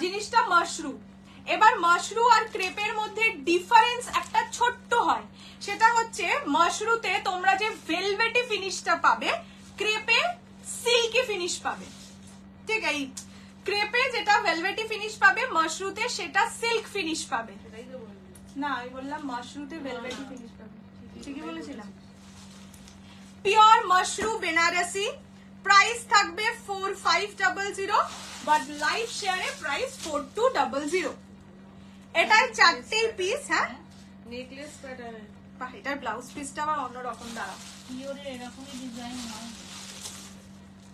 জিনিসটা মাশরুম। এবার মাশরু আর ক্রেপের মধ্যে ডিফারেন্স একটা ছোট্ট হয়, সেটা হচ্ছে মাশরুতে তোমরা যে ভেলভেটি ফিনিশটা পাবে, ক্রেপে সিল্কি ফিনিশ পাবে, ঠিক আছে। ক্রেপে যেটা ভেলভেটি ফিনিশ পাবে, মাশরুতে সেটা সিল্ক ফিনিশ পাবে। না, আমি বললাম মাশরুতে ভেলভেটি ফিনিশ পাবে, ঠিকই বলেছিলাম। পিওর মাশরু বেনারসি, প্রাইস থাকবে 4500, বাট লাইভ শেয়ারে প্রাইস 4200। এটার 4টেই পিস, হ্যাঁ, নেকলেস প্যাটার্নের। বাহ, এটার ব্লাউজ পিসটা আবার অন্যরকম, দাঁড়াও। পিওরের এরকমই ডিজাইন হয়,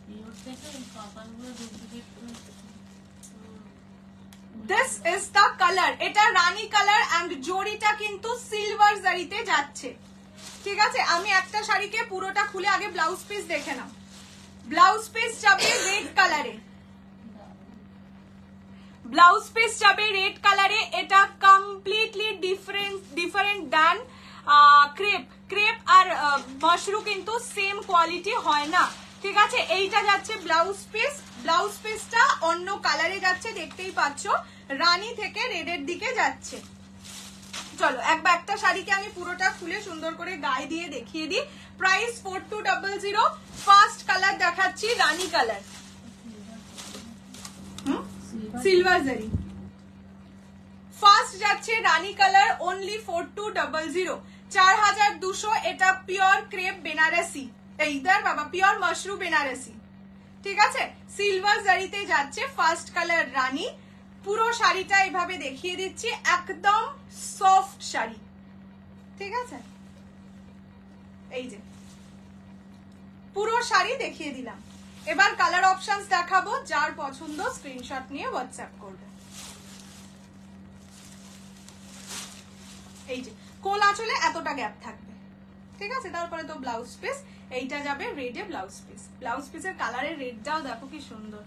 পিওর থেকে কপালগুলো ডুপ্লিকেট করে। দিস ইজ দ্য কালার, এটা রানী কালার এন্ড জরিটা কিন্তু সিলভার জারিতে যাচ্ছে, ঠিক আছে। আমি একটা শাড়িকে পুরোটা খুলে আগে ব্লাউজ পিস দেখে নাও। ব্লাউজ পিস যাবে রেড কালারে, ব্লাউজ পিস যাবে রেড কালারে। এটা completely different than crepe. Crepe আর মাশরু কিন্তু সেম কোয়ালিটি হয় না, ঠিক আছে। এইটা যাচ্ছে ব্লাউজ পিস, ব্লাউজ পিসটা অন্য কালারে যাচ্ছে, দেখতেই পাচ্ছ, রানী থেকে রেডের দিকে যাচ্ছে। চলো একবার একটা শাড়িকে আমি পুরোটা খুলে সুন্দর করে গায়ে দিয়ে দেখিয়ে দিই। প্রাইস 4200। ফার্স্ট কালার দেখাচ্ছি রানী কালার, সিলভার জারি, ফার্স্ট যাচ্ছে রানী কালার অনলি 4200, 4200। এটা পিওর ক্রেপ বেনারসি, এইদার বাবা পিওর মাশরু বেনারসি, ঠিক আছে। সিলভার জারিতে যাচ্ছে, ফার্স্ট কালার রানী। পুরো শাড়িটা এইভাবে দেখিয়ে দিচ্ছি, একদম সফট শাড়ি, ঠিক আছে। এই যে পুরো শাড়ি দেখিয়ে দিলাম। এবার কালার অপশনস দেখাবো, যার পছন্দ স্ক্রিনশট নিয়ে হোয়াটসঅ্যাপ করবে। এই যে কোল আঁচলে এতটা গ্যাপ থাকবে, ঠিক আছে। তারপরে তো ব্লাউজ পিস, এইটা যাবে রেডে ব্লাউজ পিস। ব্লাউজ পিসের কালারের রেডটাও দেখো কি সুন্দর,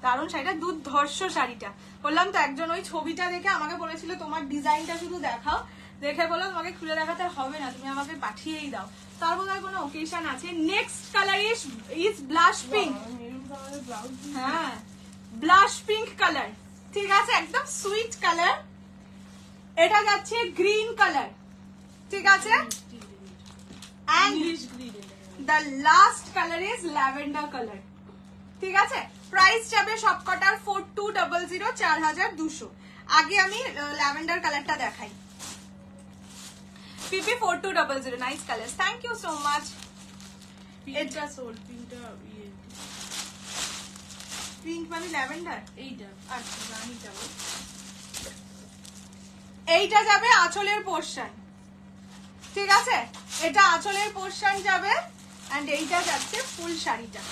দারুণ শাড়িটা, দুর্ধর্ষ শাড়িটা। বললাম তো, একজন ওই ছবিটা দেখে আমাকে বলেছিল তোমার ডিজাইনটা শুধু দেখাও, দেখে বললাম তোমাকে খুলে দেখাতে হবে না, তুমি আমাকে পাঠিয়েই দাও। তার বোধহয় কোনো ওকেশন আছে। Next colour is blush pink. হ্যাঁ, ব্লাশ পিঙ্ক কালার, ঠিক আছে, একদম সুইট কালার। এটা যাচ্ছে গ্রিন কালার, ঠিক আছে। And the last color is lavender color, ঠিক আছে। প্রাইস যাবে সবকটার 4200, 4200। আগে আমি ল্যাভেন্ডার কালারটা দেখাই। PP 4200, nice colour, thank you so much. এটা সোল পিঙ্কটা ইয়ে, পিঙ্ক মানে ল্যাভেন্ডার। এইটা আচ্ছা, রানীটা এইটা যাবে আঁচলের পোরশন, ঠিক আছে। এটা আঁচলের পোরশন যাবে, এন্ড এইটা যাচ্ছে ফুল শাড়িটা।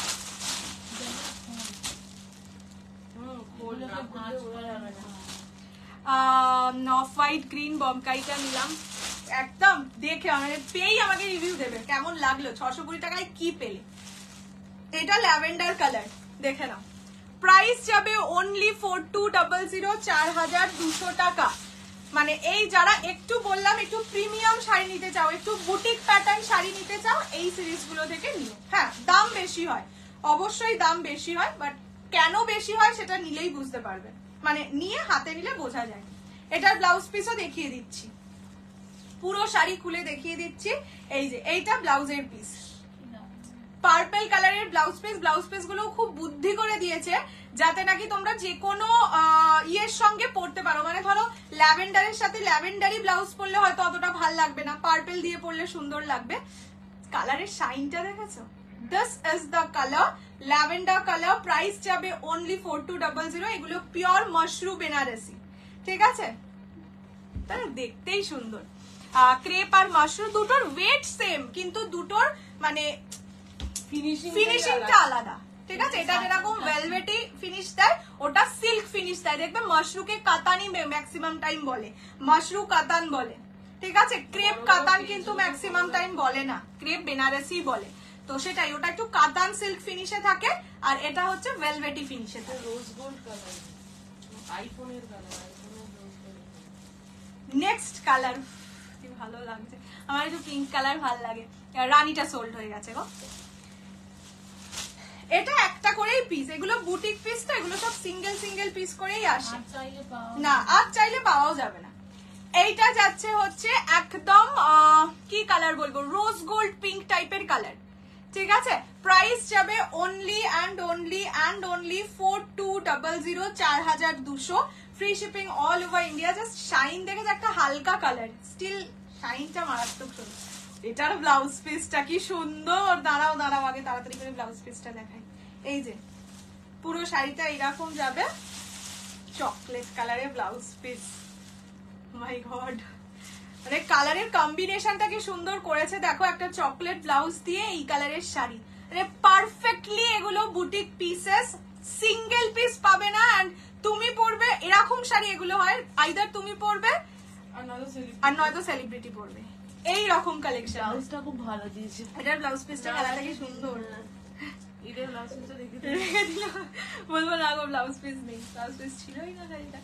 অফ হোয়াইট গ্রিন বমকাইটা নিলাম, একদম দেখে মানে পেয়েই আমাকে রিভিউ দেবে কেমন লাগলো, 620 টাকায় কি পেলে। এটা ল্যাভেন্ডার কালার, দেখে নাও। প্রাইস যাবে অনলি 4200, 4200 টাকা। মানে এই যারা একটু বললাম একটু প্রিমিয়াম শাড়ি নিতে চাও, একটু বুটিক প্যাটার্ন শাড়ি নিতে চাও, এই সিরিজগুলো থেকে নিও। হ্যাঁ, দাম বেশি হয়, অবশ্যই দাম বেশি হয়, বাট কেন বেশি হয় সেটা নিলেই বুঝতে পারবে, মানে নিয়ে হাতে নিলে বোঝা যায়। এটার ব্লাউজ পিসও দেখিয়ে দিচ্ছি, পুরো শাড়ি খুলে দেখিয়ে দিচ্ছি। এই যে এইটা ব্লাউজের পিস, পার্পল কালারের ব্লাউজ পিস। ব্লাউজ পিস গুলো খুব বুদ্ধি করে দিয়েছে যাতে নাকি তোমরা যে কোনো ইয়ের সঙ্গে পরতে পারো। মানে ধরো ল্যাভেন্ডারের সাথে ল্যাভেন্ডারি ব্লাউজ পরলে হয়তো অতটা ভাল লাগবে না, পার্পল দিয়ে পরলে সুন্দর লাগবে। কালারের শাইনটা দেখেছো? This is the colour, lavender colour. Price যাবে অনলি 4200। এগুলো পিওর মাশরু বেনারসি, ঠিক আছে। তাহলে দেখতেই সুন্দর। ক্রেপ আর মাশরু দুটোর ওয়েট সেম, কিন্তু দুটোর মানে ফিনিশিংটা আলাদা, ঠিক আছে। এটা যেরকম ভেলভেটি ফিনিশ দেয়, ওটা সিল্ক ফিনিশ দেয়। দেখবে মাশরুকে কাতানি ম্যাক্সিমাম টাইম বলে, মাশরু কাতান বলে, ঠিক আছে। ক্রেপ কাতান কিন্তু ম্যাক্সিমাম টাইম বলে না, ক্রেপ বেনারসি বলে। তো সেটাই, ওটা একটু কাতান সিল্ক ফিনিশে থাকে, আর এটা হচ্ছে ভেলভেটি ফিনিশে থাকে। রোজ গোল্ড কালার, আইফোনের কালার, আইফোনের রোজ গোল্ড। নেক্সট কালার কি ভালো লাগছে আমার, একটু পিঙ্ক কালার ভালো লাগে। রানীটা সোল্ড হয়ে গেছে গো। এটা একটা করেই পিস, এগুলো বুটিক পিস তো, এগুলো সব সিঙ্গেল সিঙ্গেল পিস করেই আসে না, আর চাইলে পাওয়াও যাবে না। এইটা যাচ্ছে হচ্ছে একদম কি কালার বলবো, রোজ গোল্ড পিঙ্ক টাইপের কালার, ঠিক আছে। প্রাইস যাবে only and only and only 4200, 4200। Free shipping all over India. Just shine দেখে একটা হালকা কালার, স্টিল শাইনটা মারাত্মক সুন্দর। এটার ব্লাউজ পিসটা কি সুন্দর, দাঁড়াও দাঁড়াও আগে তাড়াতাড়ি করে ব্লাউজ পিসটা দেখাই। এই যে পুরো শাড়িটা এরকম যাবে, চকলেট কালারের ব্লাউজ পিস। মাই গড, মানে কালারের কম্বিনেশনটা কি সুন্দর করেছে দেখো, একটা চকলেট ব্লাউজ দিয়ে এই কালারের শাড়ি, মানে পারফেক্টলি। এগুলো বুটিক পিসেস, সিঙ্গেল পিস পাবে না। এন্ড তুমি পরবে এরকম শাড়ি, এগুলো হয় আইদার তুমি পরবে আর নয়তো সেলিব্রিটি পরবে, এই রকম কালেকশন। ব্লাউজটা খুব ভালো দিয়েছে, এটার ব্লাউজ পিসটা কালারটা কি সুন্দর। এটার ব্লাউজ পিসটা দেখে বলবো না গো, ব্লাউজ পিস নেই, ব্লাউজ পিস ছিলই না শাড়িটা।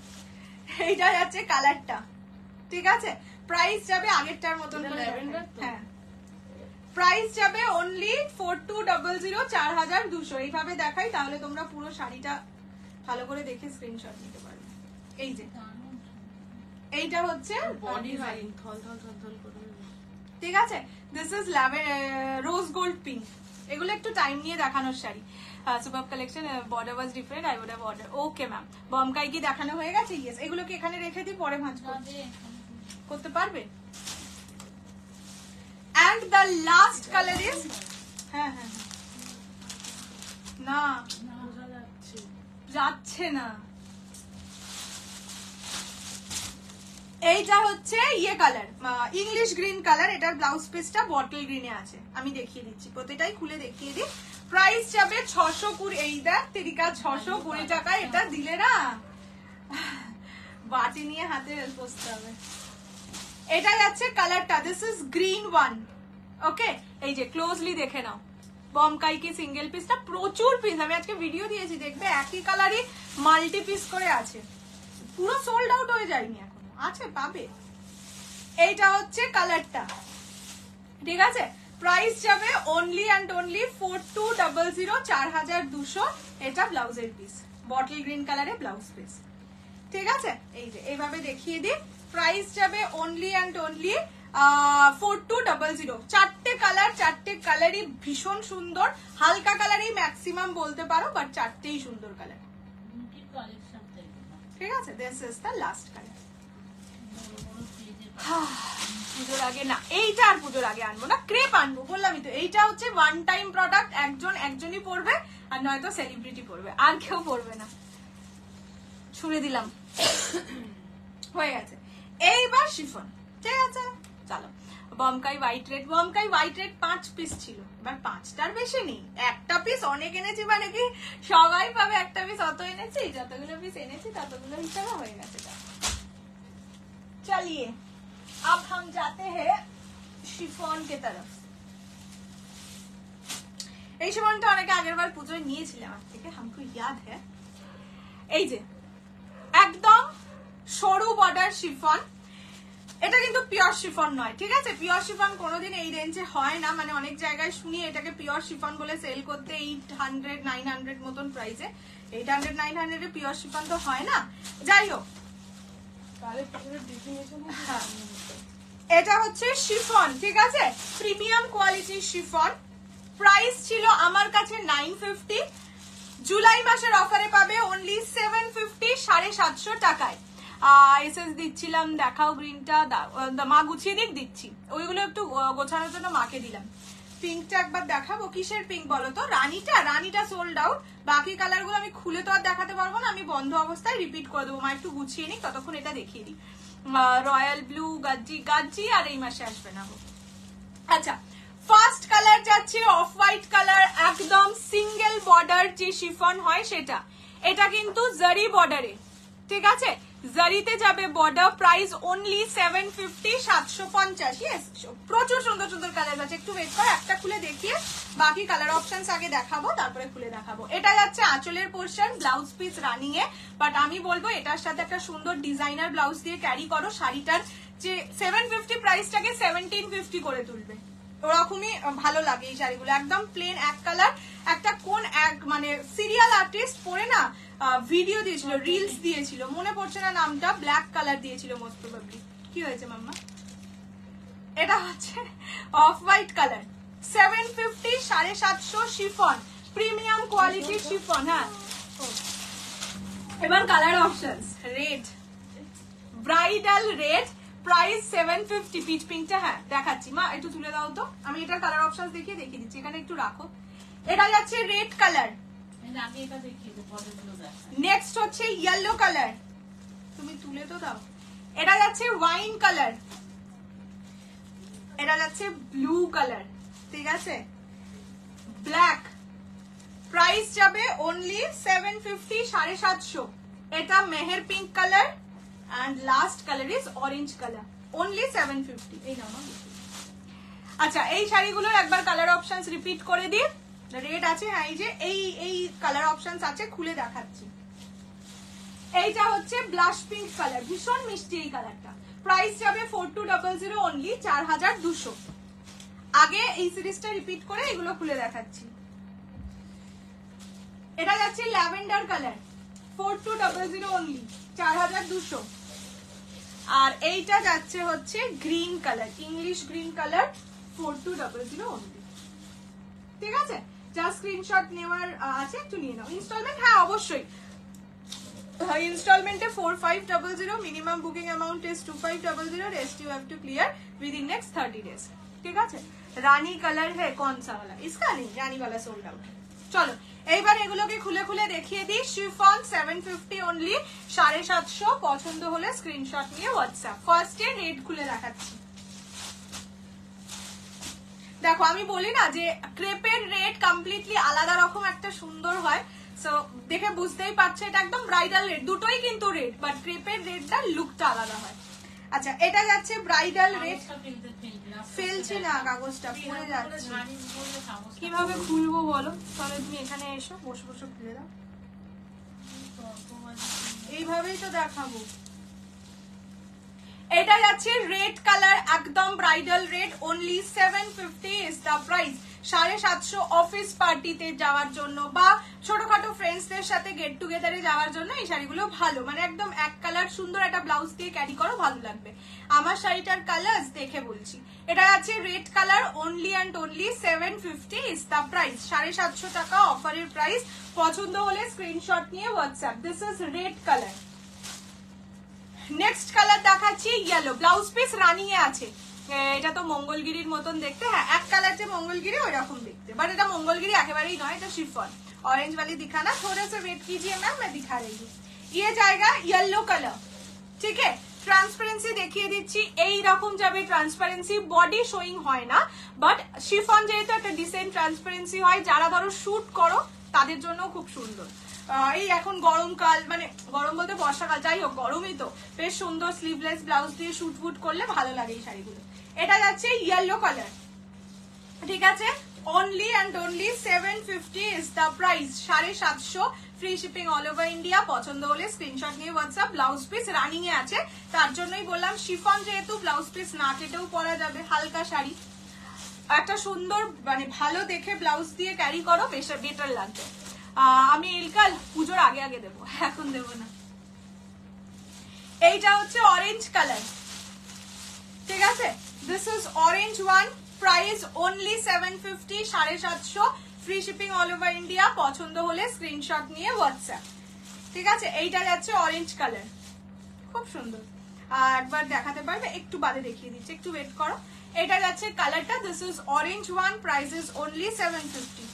এইটা যাচ্ছে কালারটা, ঠিক আছে। প্রাইস যাবে আগেরটার মতন করে, হ্যাঁ। প্রাইস যাবে অনলি 4200, 4200। এইভাবে দেখাই, তাহলে তোমরা পুরো শাড়িটা ভালো করে দেখে স্ক্রিনশট নিতে পারবে। এই যে এইটা হচ্ছে বডি লাইন থল থল থল থল করে, ঠিক আছে। This is rose gold pink. এগুলো একটু টাইম নিয়ে দেখানোর শাড়ি। Super collection, border was different, I would have order. Okay ma'am, Bomkai কি দেখানো হয়ে গেছে? ইয়েস। এগুলো কি এখানে রেখে দিই, পরে ভাঁজ করতে পারবে? And the last color is, হ্যাঁ হ্যাঁ না যাচ্ছে না, এইটা হচ্ছে ইয়ে কালার, ইংলিশ গ্রিন কালার। এটার ব্লাউজ পিসটা বটল গ্রিনে আছে, আমি দেখিয়ে দিচ্ছি, প্রতিটাই খুলে দেখিয়ে দিই। প্রাইস যাবে 620, এই দেখ তেরিকা 620 টাকায় এটা দিলে না, বাটি নিয়ে হাতে বসতে হবে। এটা যাচ্ছে কালারটা, দিস ইজ গ্রিন ওয়ান। ওকে, এই যে ক্লোজলি দেখে নাও, বমকাই কি সিঙ্গেল পিসটা, প্রচুর পিস, আমি আজকে ভিডিও দিয়েছি, দেখবে একই কালারই মাল্টি পিস করে আছে, পুরো সোল্ড আউট হয়ে যায়নি এখনো, আছে পাবে। এইটা হচ্ছে কালারটা, ঠিক আছে। প্রাইস যাবে অনলি অ্যান্ড অনলি 4200, 4200। এটা ব্লাউজের পিস, বটল গ্রিন কালারে ব্লাউজ পিস, ঠিক আছে। এই যে এইভাবে দেখিয়ে দিই, প্রাইস যাবে অনলি অ্যান্ড অনলি 4200। চারটে কালার, চারটে কালারই ভীষণ সুন্দর, হালকা কালারই ম্যাক্সিমাম বলতে পারো, বাট চারটেই সুন্দর কালার, ঠিক আছে। This is the last colour. পুজোর আগে না, এইটা আর পুজোর আগে আনবো না, ক্রেপ আনবো, বললামই তো। এইটা হচ্ছে ওয়ান টাইম প্রোডাক্ট, একজনই পরবে, আর নয়তো সেলিব্রিটি পরবে, আর কেউ পরবে না। ছুড়ে দিলাম, হয়ে গেছে। এইবার শিফন, ঠিক আছে। চলো, Bomkai white red, Bomkai white red 5 piece ছিল, এবার 5টার বেশি নেই, একটা পিস অনেক এনেছি, মানে কি সবাই পাবে একটা পিস, অত এনেছি, যতগুলো পিস এনেছি ততগুলো হিসাবে হয়ে গেছে। चलिए अब हम जाते हैं शिफॉन के तरफ। এই শিফনটা অনেকে আগের বার পুজোয় নিয়েছিলাম আমার থেকে, हमको याद है। এই যে একদম সরু বর্ডার শিফন, এটা কিন্তু পিওর শিফন নয়, ঠিক আছে। পিওর শিফন কোনোদিন এই রেঞ্জে হয় না, মানে অনেক জায়গায় শুনি এটাকে পিওর শিফন বলে সেল করতে 800, 900 মতন প্রাইসে। 800, 900 এ পিওর শিফন তো হয় না, যাই হোক। এটা হচ্ছে শিফন, ঠিক আছে, প্রিমিয়াম কোয়ালিটির শিফন। প্রাইস ছিল আমার কাছে 950, জুলাই মাসের অফারে পাবে অনলি 750, 750 টাকায়। এসএস দিচ্ছিলাম, দেখাও গ্রিনটা, মা গুছিয়ে দিচ্ছি, ওইগুলো একটু গোছানোর জন্য মাকে দিলাম। পিঙ্কটা একবার দেখাবো, কিসের পিঙ্ক বলো তো? রানীটা সোল্ড আউট, বাকি কালার গুলো আমি খুলে তো আর দেখাতে পারবো না, আমি বন্ধ অবস্থায় রিপিট করে দেবো। মা একটু গুছিয়ে নিক, ততক্ষণ এটা দেখিয়ে দিই। রয়্যাল ব্লু, গাজ্জি আর এই মাসে আসবে না। আচ্ছা, ফার্স্ট কালার যাচ্ছে অফ হোয়াইট কালার, একদম সিঙ্গেল বর্ডার যে শিফন হয় সেটা। এটা কিন্তু জারি বর্ডারে, ঠিক আছে, জারিতে যাবে বর্ডার। Price only 750, 750। ইয়েস, প্রচুর সুন্দর সুন্দর কালার আছে। একটু ওয়েট কর, একটা খুলে দেখিয়ে বাকি কালার অপশনস আগে দেখাবো, তারপরে খুলে দেখাবো। এটা যাচ্ছে আঁচলের portion, blouse piece running A, but আমি বলবো এটার সাথে একটা সুন্দর ডিজাইনার ব্লাউজ দিয়ে ক্যারি করো, শাড়িটার যে 750 প্রাইসটাকে 1750 করে তুলবে, ওরকমই ভালো লাগে এই শাড়িগুলো। একদম প্লেন এক কালার, একটা কোন এক মানে সিরিয়াল আর্টিস্ট পরে না ভিডিও দিয়েছিল, রিলস দিয়েছিল, মনে পড়ছে না নামটা, ব্ল্যাক কালার দিয়েছিল মোস্ট প্রবাবলি। কি হয়েছে মাম্মা? এটা হচ্ছে off white colour, 750, 750 chiffon, premium কোয়ালিটির শিফন। হ্যাঁ, এবার colour options, red, bridal red, price 750। Peach পিঙ্কটা হ্যাঁ দেখাচ্ছি, মা একটু তুলে দাও তো, আমি এটার কালার অপশনস দেখিয়ে দিচ্ছি, এখানে একটু রাখো। এটা যাচ্ছে রেড কালার, নেক্সট হচ্ছে ইয়েলো কালার, তুমি তুলে তো দাও। এটা যাচ্ছে ওয়াইন কালার, এটা যাচ্ছে ব্লু কালার, ঠিক আছে, ব্ল্যাক। প্রাইস যাবে অনলি 750, 750। এটা Meher pink colour, and last color is orange color, only 750। এই নাও। আচ্ছা, এই শাড়িগুলোর একবার কালার অপশনস রিপিট করে দিই। রেড আছে, হ্যাঁ এই যে এই কালার অপশনস আছে, খুলে দেখাচ্ছি। এইটা হচ্ছে ব্লাশ পিঙ্ক কালার, ভীষণ মিষ্টি এই কালারটা। প্রাইস যাবে 4200, অনলি 4200। আগে এই সিরিজটা রিপিট করে এগুলো খুলে দেখাচ্ছি। এটা যাচ্ছে ল্যাভেন্ডার কালার, 4200, অনলি 4200। আর এইটা যাচ্ছে হচ্ছে green colour, English green colour, 4200 only, ঠিক আছে। যা স্ক্রিনশট নেওয়ার আছে একটু নিয়ে নাও। ইনস্টলমেন্ট, হ্যাঁ অবশ্যই ইনস্টলমেন্টে 4500, minimum booking amount is 2500, rest you have to clear with in next 30 days. ঠিক আছে, রানী কালার है कौन सा वाला, इसका नहीं, রানী वाला सोल्ड आउट। চলো এইবার এগুলোকে খুলে খুলে দেখিয়ে দিই। শিফন 750 অনলি, 750, পছন্দ হলে স্ক্রিনশট নিয়ে হোয়াটসঅ্যাপ। ফার্স্টে রেড খুলে দেখাচ্ছি। দেখো আমি বলি না যে ক্রেপের রেড কমপ্লিটলি আলাদা রকম একটা সুন্দর হয়, সো দেখে বুঝতেই পারছো এটা একদম ব্রাইডাল রেড, দুটোই কিন্তু রেড, বাট ক্রেপের রেডটা লুকটা আলাদা হয়। আচ্ছা এটা যাচ্ছে ব্রাইডাল রেড, ফেলছি না কাগজটা, পড়ে যাচ্ছে, কিভাবে খুলবো বলো? তাহলে তুমি এখানে এসো, বসে বসে খুলে দাও, এইভাবেই তো দেখাবো। এটা যাচ্ছে রেড কালার, একদম bridal red, only 750 is the price. 750 office পার্টিতে যাওয়ার জন্য বা ছোটখাটো ফ্রেন্ডসদের সাথে গেট টুগেদারে যাওয়ার জন্য এই শাড়িগুলো ভালো, মানে একদম এক কালার সুন্দর একটা ব্লাউজ দিয়ে ক্যারি করো, ভালো লাগবে। আমার শাড়িটার কালার দেখে বলছি, এটা আছে red colour, only and only 750 is the price. 750 টাকা অফারের প্রাইস। পছন্দ হলে স্ক্রিনশট নিয়ে WhatsApp. This is red colour. Next colour দেখাচ্ছি ইয়েলো, ব্লাউজ পিস রানিং এ আছে। এটা তো মঙ্গলগিরির মতন দেখতে, হ্যাঁ এক কালার যে মঙ্গলগিরি ওই রকম দেখতে, বাট এটা মঙ্গলগিরি একেবারেই নয়, এটা शिफॉन। ऑरेंज वाली दिखाना, थोड़ा सा वेट कीजिए मैम, मैं दिखा रही हूँ। ये जाएगा येलो कलर, ঠিক আছে। ট্রান্সপারেন্সি দেখিয়ে দিচ্ছি, এই রকম যাবে ট্রান্সপারেন্সি, বডি শোয়িং হয় না, বাট শিফন যেহেতু একটা ডিসেন্ট ট্রান্সপারেন্সি হয়, যারা ধরো শুট করো তাদের জন্য খুব সুন্দর। এই এখন গরমকাল, মানে গরম বলতে বর্ষাকাল, যাই হোক গরমই তো, বেশ সুন্দর স্লিভলেস ব্লাউজ দিয়ে শুট ফুট করলে ভালো লাগে এই শাড়িগুলো। এটা যাচ্ছে ইয়েলো কালার, ঠিক আছে, only and only 750 is the price. 750, free shipping all over India. পছন্দ হলে স্ক্রিনশট নিয়ে হোয়াটসঅ্যাপ। ব্লাউজ পিস রানিং এ আছে, তার জন্যই বললাম শিফন যেহেতু ব্লাউজ পিস না কেটেও পরা যাবে, হালকা শাড়ি, একটা সুন্দর মানে ভালো দেখে ব্লাউজ দিয়ে ক্যারি করো, বেশ বেটার লাগবে। আমি এলকাল পুজোর আগে আগে দেবো, এখন দেবো না। এইটা হচ্ছে অরেঞ্জ কালার, ঠিক আছে, this is orange one, price only 750, 750, free shipping all over India. পছন্দ হলে স্ক্রিনশট নিয়ে হোয়াটসঅ্যাপ, ঠিক আছে। এইটা যাচ্ছে অরেঞ্জ কালার, খুব সুন্দর। আর একবার দেখাতে পারবে, একটু বাদে দেখিয়ে দিচ্ছি, একটু ওয়েট করো। এটা যাচ্ছে কালারটা, this is orange one, price is only 750,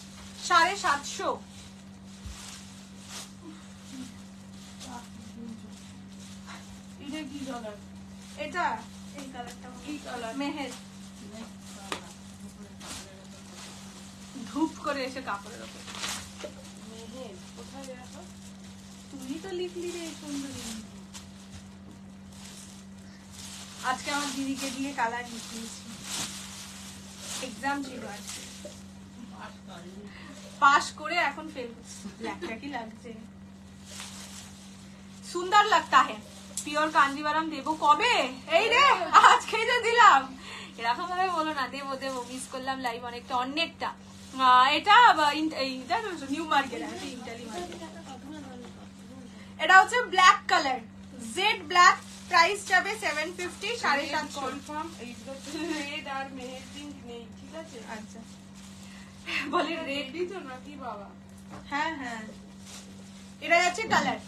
750। এটা কি কালার? এটা এই কালারটা কি কালার? মেহের, ধূপ করে এসে কাপড়ের ওপর। মেহের কোথায় রাখো? তুই তো লিখলি রে সুন্দরী। আজকে আমার দিদিকে দিয়ে কালার লিখিয়েছি, এক্সাম ছিল আজকে, পাস করে এখন ফেল। ব্ল্যাকটা কি লাগছে, সুন্দর লাগতা है। পিওর কাঞ্জিভারাম দেবো কবে? এই রে আজকে যে দিলাম, এরকম ভাবে বলো না, দেবো দেবো, মিস করলাম লাইভ অনেকটা, অনেকটা। এটা নিউ মার্কেট, ইটালি মার্কেট। এটা হচ্ছে black colour, jet black, price যাবে 750, 750 কনফার্ম। এইগুলোতে রেড আর মেহের পিঙ্ক নেই, ঠিক আছে? আচ্ছা বলে রেড, রেডই তো নাকি বাবা? হ্যাঁ হ্যাঁ, এটা যাচ্ছে কালার,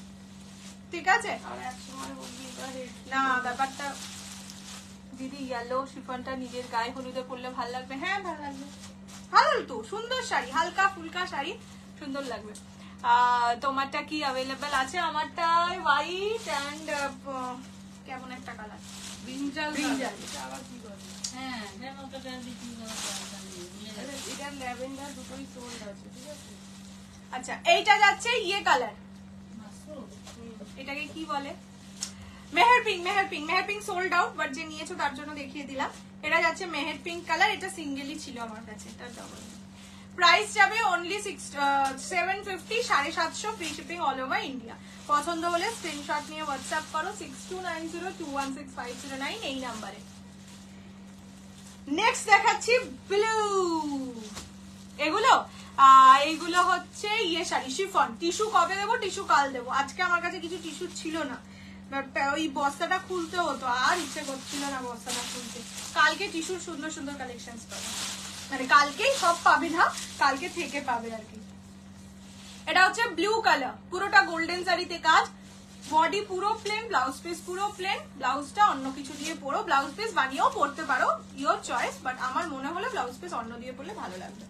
ঠিক আছে। আর এক সময় বলবি এটা রেড না ব্যাপারটা দিদি, ইয়েলো শিফনটা নিজের গায়ে হলুদে পরলে ভালো লাগবে। হ্যাঁ ভালো লাগবে, ভালো তো, সুন্দর শাড়ি, হালকা ফুলকা শাড়ি, সুন্দর লাগবে। তোমারটা কি অ্যাভেলেবেল আছে? আমারটা হোয়াইট অ্যান্ড কেমন একটা কালার, ব্রিঞ্জাল। ব্রিঞ্জাল। এটা আবার কি করে? হ্যাঁ যেন তো বিক্রি করা এটা ল্যাভেন্ডার, দুটোই সোল্ড আছে, ঠিক আছে। আচ্ছা এইটা যাচ্ছে ইয়ে কালার, মাশরুম এটাকে কি বলে, Meher pink. Meher pink, Meher pink sold out, but যে নিয়েছো তার জন্য দেখিয়ে দিলাম। এটা যাচ্ছে মেহের পিঙ্ক কালার, এটা সিঙ্গেলই ছিল আমার কাছে, এটা ডাবল। প্রাইস যাবে only 750, 750, free shipping all over India. পছন্দ হলে স্ক্রিনশট নিয়ে হোয়াটসঅ্যাপ করো 6290216509 এই নাম্বারে। নেক্সট দেখাচ্ছি ব্লু, এগুলো এইগুলো হচ্ছে ইয়ে শাড়ি, শিফন। টিস্যু কবে দেবো? টিস্যু কাল দেবো, আজকে আমার কাছে কিছু টিস্যু ছিল না, ওই বস্তাটা খুলতে হতো, আর ইচ্ছে করছিল না বস্তাটা খুলতে। কালকে টিস্যুর সুন্দর সুন্দর কালেকশন পাবে, মানে কালকেই সব পাবে না, কালকে থেকে পাবে আর কি। এটা হচ্ছে ব্লু কালার, পুরোটা গোল্ডেন জারিতে কাজ, বডি পুরো প্লেন, ব্লাউজ পিস পুরো প্লেন। ব্লাউজটা অন্য কিছু দিয়ে পরো, ব্লাউজ পিস বানিয়েও পরতে পারো, ইয়োর চয়েস, বাট আমার মনে হলো ব্লাউজ পিস অন্য দিয়ে পরলে ভালো লাগবে।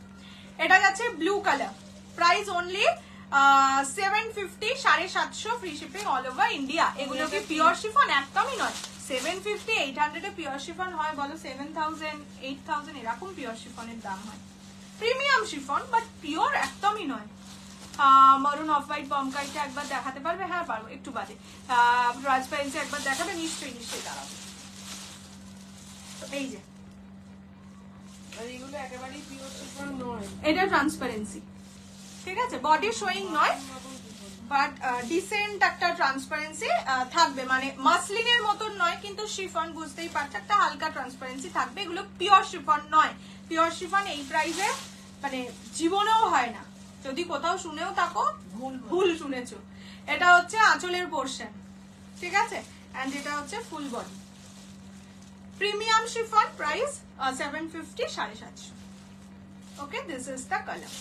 এটা যাচ্ছে blue colour, price only 750, 750 free shipping all over India. এগুলো কি পিওর শিফন? একদমই নয়। 750, 800 এ পিওর শিফন হয় বলো? 7000, 8000 এরকম পিওর শিফনের দাম হয়। প্রিমিয়াম শিফন বাট পিওর একদমই নয়। মারুন অফ হোয়াইট বমকাইটা একবার দেখাতে পারবে? হ্যাঁ পারবো, একটু বাদে। ট্রান্সপারেন্সি একবার দেখাবে? নিশ্চয়ই নিশ্চয়ই দাঁড়াবে। এই যে এগুলো একেবারেই পিওর শিফন নয়, এটা ট্রান্সপারেন্সি, ঠিক আছে? বডি শোয়িং নয়, বাট ডিসেন্ট একটা ট্রান্সপারেন্সি থাকবে, মানে মাসলিনের মতন নয়, কিন্তু শিফন বুঝতেই পারছো একটা হালকা ট্রান্সপারেন্সি থাকবে। এগুলো পিওর শিফন নয়। পিওর শিফন এই প্রাইসে মানে জীবনেও হয় না, যদি কোথাও শুনেও থাকো ভুল শুনেছো। এটা হচ্ছে আঁচলের পোর্শন, ঠিক আছে? এন্ড এটা হচ্ছে full body premium chiffon, price 750, 750। Okay, this is the colour.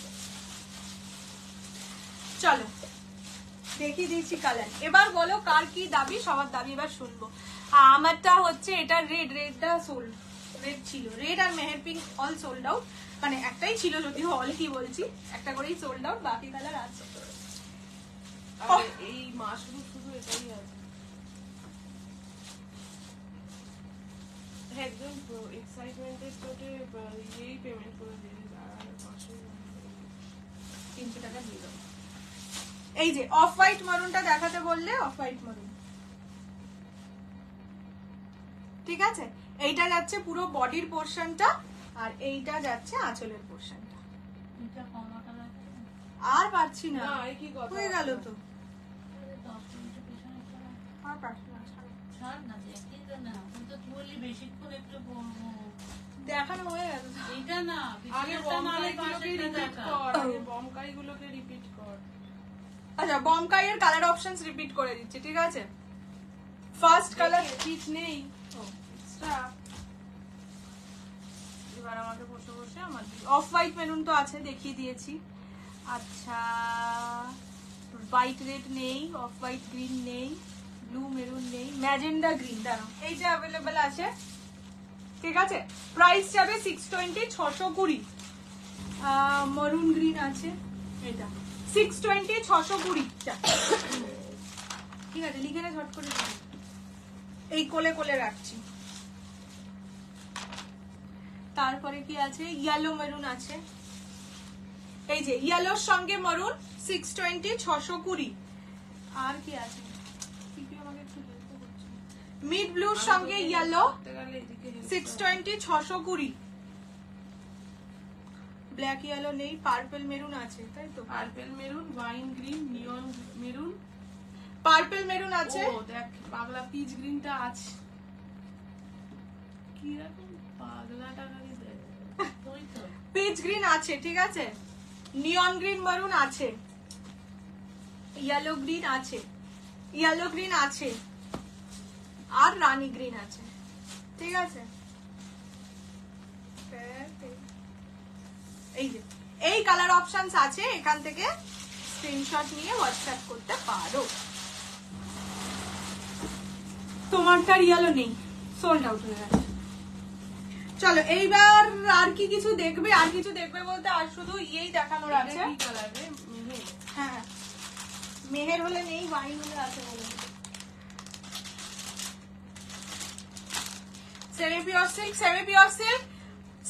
চলো দেখিয়ে দিচ্ছি কালার। এবার বলো কার কি দাবি, সবার দাবি এবার শুনবো। আমারটা হচ্ছে এটা রেড, রেডটা সোল্ড, রেড ছিল, রেড আর মেহের পিঙ্ক অল সোল্ড আউট, মানে একটাই ছিল, যদি অল কি বলছি, একটা করেই সোল্ড আউট, বাকি কালার আছে। এই মাসগুলো শুধু এটাই আছে। একদম এক্সাইটমেন্টের চোটে এই পেমেন্ট করে দিয়ে 300 টাকা দিয়ে দেবো। এই যে অফ হোয়াইট মারুনটা দেখাতে বললে, অফ হোয়াইট মারুন, ঠিক আছে? এইটা যাচ্ছে পুরো বডির পোর্শনটা, আর এইটা যাচ্ছে আঁচলের পোর্শনটা। এটা কমা কালার আর পাচ্ছি না, কি কথা হয়ে গেল তো। 10 মিনিটের পেছনে ছাড়া আর পাচ্ছি না, ছাড়ো। ছাড় না, দেখি তো না, তুই তো বললি বেশিক্ষণ একটু পরবো। দেখানো হয়ে গেল তো। এইটা না, আগে পিছনেরটা না, ওই বমকাইগুলোকে পাশেরটা রিপিট দেখা। কর, আগে বমকাইগুলোকে রিপিট কর। আচ্ছা, বমকাই এর কালার অপশনস রিপিট করে দিচ্ছি, ঠিক আছে? ফার্স্ট কালার ঠিক নেই এক্সট্রা। এবার আমাকে বসে বসে আমার অফ হোয়াইট মেরুন তো আছে, দেখিয়ে দিয়েছি। আচ্ছা, হোয়াইট রেড নেই, অফ হোয়াইট গ্রিন নেই, ব্লু মেরুন নেই, ম্যাজেন্ডা গ্রিন, দাঁড়াও, এই যে অ্যাভেলেবেল আছে, ঠিক আছে? প্রাইস যাবে 620, 620। মরুন গ্রিন আছে, এটা 620, 620। ঠিক আছে, লিখে নে ঝট করে, এই কোলে কোলে রাখছি। তারপরে কি আছে? ইয়েলো মেরুন আছে, এই যে ইয়েলোর সঙ্গে মরুন 620, 620। আর কি আছে? মিড ব্লুর সঙ্গে ইয়েলো 620, 620। ব্ল্যাক ইয়েলো নেই, পার্পল মেরুন আছে, তাই তো? পার্পল মেরুন, ওয়াইন গ্রিন, নিয়ন মেরুন, পার্পল মেরুন আছে, ও দেখ পাগলা পিচ গ্রিনটা আছে। কি রকম পাগলা টাকারি দেখ, ওই তো পিচ গ্রিন আছে, ঠিক আছে? নিয়ন গ্রিন মেরুন আছে, ইয়েলো গ্রিন আছে, ইয়েলো গ্রিন আছে, আর রানী গ্রিন আছে, ঠিক আছে? এই যে এই কালার অপশনস আছে, এখান থেকে স্ক্রিনশট নিয়ে হোয়াটসঅ্যাপ করতে পারো। তোমারটা ইয়েলো নেই, সোল্ড আউট হয়ে গেছে। চলো এইবার আর কি কিছু দেখবে? আর কিছু দেখবে বলতে আর শুধু ইয়েই দেখানোর আছে। কি কালার রে? মেহের। হ্যাঁ, মেহের হলে নেই, ওয়াইন হলে আছে বলে। Semi pure silk, semi pure silk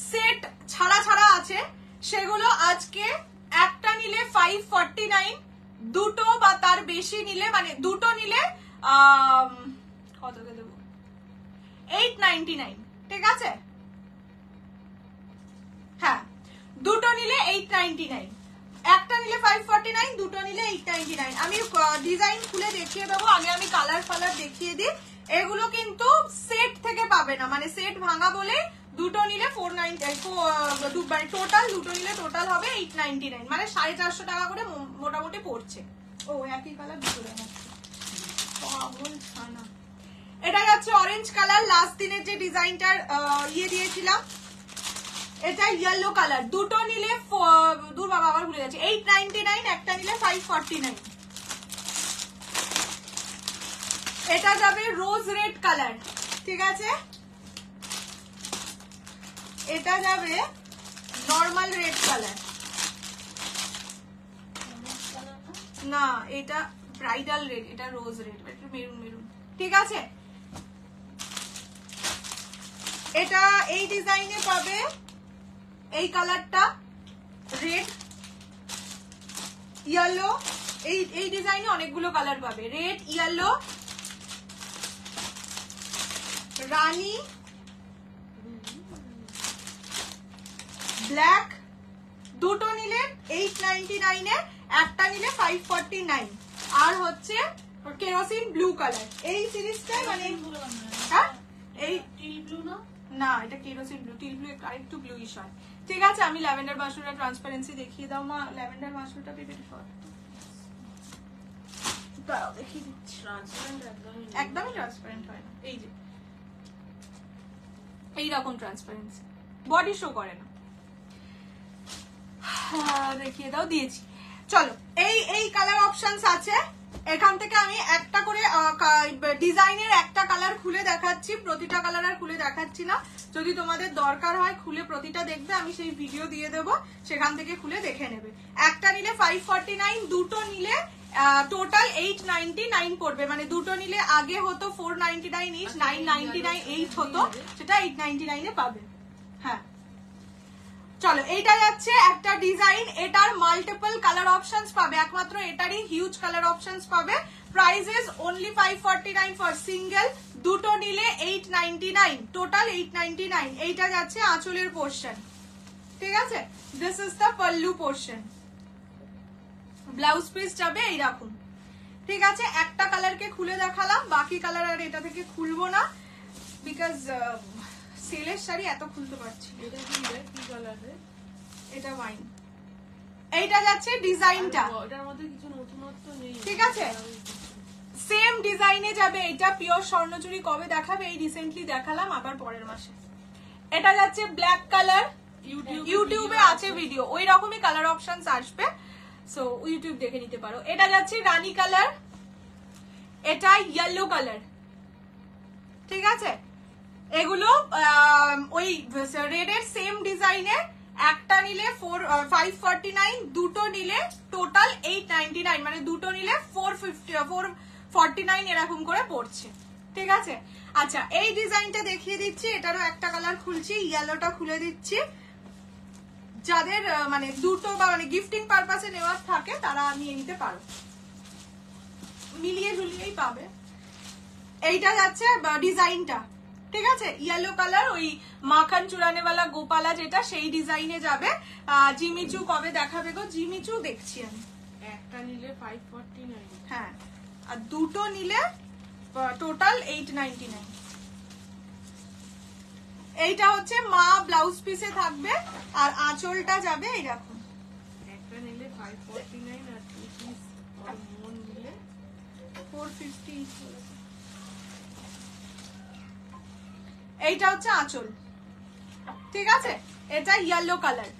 set ছাড়া ছাড়া আছে, সেগুলো আজকে একটা নিলে 549, দুটো বা তার বেশি নিলে, মানে দুটো নিলে কতকে দেবো? 899, ঠিক আছে? হ্যাঁ, দুটো নিলে 899, একটা নিলে 549, দুটো নিলে 899। আমি ডিজাইন খুলে দেখিয়ে দেবো, আগে আমি কালার ফালার দেখিয়ে দিই। এগুলো কিন্তু সেট থেকে পাবে না, মানে সেট ভাঙা বলে দুটো নিলে 490, মানে টোটাল দুটো নিলে টোটাল হবে 899, মানে 450 টাকা করে মোটামুটি পড়ছে। ও একই কালার দুটো দেখাচ্ছে, পাগল ছানা। এটা যাচ্ছে অরেঞ্জ কালার, লাস্ট দিনের যে ডিজাইনটার ইয়ে দিয়েছিলাম, এটা ইয়েলো কালার। দুটো নিলে দূর বাবা আবার ভুলে যাচ্ছে, 899, একটা নিলে 549। এটা যাবে রোজ রেড কালার, ঠিক আছে। এটা যাবে নর্মাল রেড কালার, না এটা ব্রাইডাল রেড, এটা রোজ রেড, একটু মেরুন মেরুন, ঠিক আছে। এটা এই ডিজাইনে পাবে এই কালারটা রেড, ইয়েলো, এই ডিজাইনে অনেকগুলো কালার পাবে, রেড, ইয়েলো, রানী, ব্ল্যাক। দুটো নিলে 899 এ, একটা নিলে 549। আর হচ্ছে কেরোসিন ব্লু কালার। এই সিরিজটাই মানে হ্যাঁ এই টিল ব্লু না, না এটা কেরোসিন ব্লু, টিল ব্লু আরেকটু ব্লুইশ হয়, ঠিক আছে। আমি ল্যাভেন্ডার মাশরুমটা ট্রান্সপারেন্সি দেখিয়ে দাও মা, ল্যাভেন্ডার মাশরুমটা বেবি ফর দাও দেখিয়ে দিচ্ছি। ট্রান্সপারেন্ট একদমই ট্রান্সপারেন্ট হয় না, এই যে এইরকম ট্রান্সপারেন্সি, বডি শো করে না। দেখিয়ে দাও, দিয়েছি। চলো এই কালার অপশনস আছে, এখান থেকে আমি একটা করে ডিজাইনের একটা কালার খুলে দেখাচ্ছি, প্রতিটা কালার আর খুলে দেখাচ্ছি না। যদি তোমাদের দরকার হয় খুলে প্রতিটা দেখবে, আমি সেই ভিডিও দিয়ে দেবো, সেখান থেকে খুলে দেখে নেবে। একটা নিলে 549, দুটো নিলে টোটাল 899 পড়বে, মানে দুটো নিলে আগে হতো 499 ইচ, 999 8 হতো, সেটা 899 এ পাবে। হ্যাঁ চলো, এইটা যাচ্ছে একটা ডিজাইন, এটার মাল্টিপল কালার অপশনস পাবে, একমাত্র এটারই হিউজ কালার অপশনস পাবে। প্রাইসেস অনলি 549 ফর সিঙ্গেল, দুটো নিলে 899, টোটাল 899। এইটা যাচ্ছে আঁচলের পোর্শন, ঠিক আছে। This is the pallu portion. Blouse piece যাবে এইরকম, ঠিক আছে। একটা কালারকে খুলে দেখালাম, বাকি কালার আর এটা থেকে খুলবো না, বিকজ সেলের শাড়ি এত খুলতে পারছি। এটা কি কালার রে? এটা ওয়াইন। এইটা যাচ্ছে ডিজাইনটা, এটার মধ্যে কিছু নতুনত্ব নেই, ঠিক আছে। সেম ডিজাইনে যাবে, এটা পিওর স্বর্ণচুরি কবে দেখাবে, এই রিসেন্টলি দেখালাম, আবার পরের মাসে। এটা যাচ্ছে ব্ল্যাক কালার, ইউটিউবে আছে ভিডিও, ওই রকমই কালার অপশনস আসবে, সো ইউটিউব দেখে নিতে পারো। এটা যাচ্ছে রানী কালার, এটা ইয়েলো কালার, ঠিক আছে। এগুলো ওই রেড এর সেম ডিজাইনের, একটা নিলে 549, দুটো নিলে টোটাল 899, মানে দুটো নিলে 449 এরকম করে পড়ছে, ঠিক আছে। আচ্ছা এই ডিজাইনটা দেখিয়ে দিচ্ছি, এটারও একটা কালার খুলছি, ইয়েলোটা খুলে দিচ্ছি। যাদের মানে দুটো বা মানে গিফটিং পারপাসে নেওয়ার থাকে তারা নিয়ে নিতে পারো, মিলিয়ে ঝুলিয়েই পাবে। এইটা যাচ্ছে ডিজাইনটা, ঠিক আছে। ইয়েলো কালার, ওই মাখন চুরানেওয়ালা গোপালা যেটা, সেই ডিজাইনে যাবে। জিমিচু কবে দেখাবে গো? জিমিচু দেখছি আমি। একটা নিলে 549, হ্যাঁ, আর দুটো নিলে টোটাল 899। এইটা হচ্ছে মা ব্লাউজ পিসে থাকবে, আর আঁচলটা যাবে এইরকম। একটা নিলে 549 আর 2 পিস আর মন নিলে 450। এইটা হচ্ছে আঁচল, ঠিক আছে। এটা ইয়েলো কালার,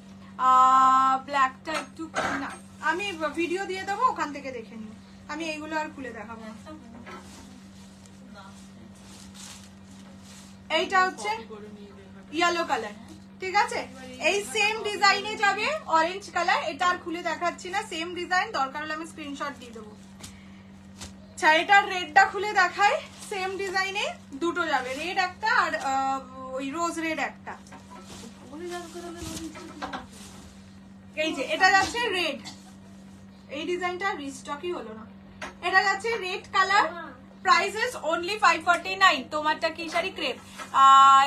ব্ল্যাকটা একটু না, আমি ভিডিও দিয়ে দেবো, ওখান থেকে দেখে নিও। আমি এইগুলো আর খুলে দেখাবো না। এইটা হচ্ছে ইয়েলো কালার, ঠিক আছে। এই সেম ডিজাইনে যাবে অরেঞ্জ কালার, এটা আর খুলে দেখাচ্ছি না, সেম ডিজাইন, দরকার হলে আমি স্ক্রিনশট দিয়ে দেবো। আচ্ছা এটার রেডটা খুলে দেখাই, সেম ডিজাইনে দুটো যাবে, রেড একটা আর ওই রোজ রেড একটা। এই যে এটা যাচ্ছে রেড, এই ডিজাইনটা রিস্টকই হলো না। এটা যাচ্ছে রেড কালার, প্রাইসেস অনলি 549। তোমারটা কি শাড়ি? ক্রেপ।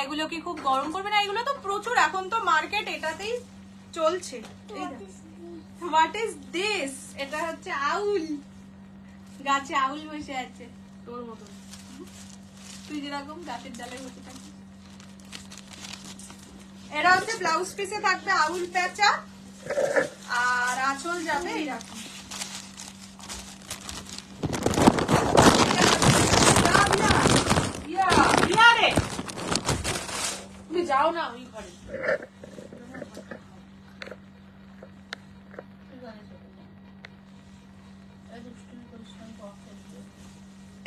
এগুলো কি খুব গরম করবে না? এগুলো তো প্রচুর, এখন তো মার্কেট এটাতেই চলছে। What is this? এটা হচ্ছে আউল, গাছে আউল বসে আছে তোর মতো, তুই যেরকম গাছের ডালে বসে থাকিস। এরা হচ্ছে ব্লাউজ পিসে থাকবে আউল প্যাঁচা, আর আঁচল যাবে এইরকম। যাও না ওই ঘরে।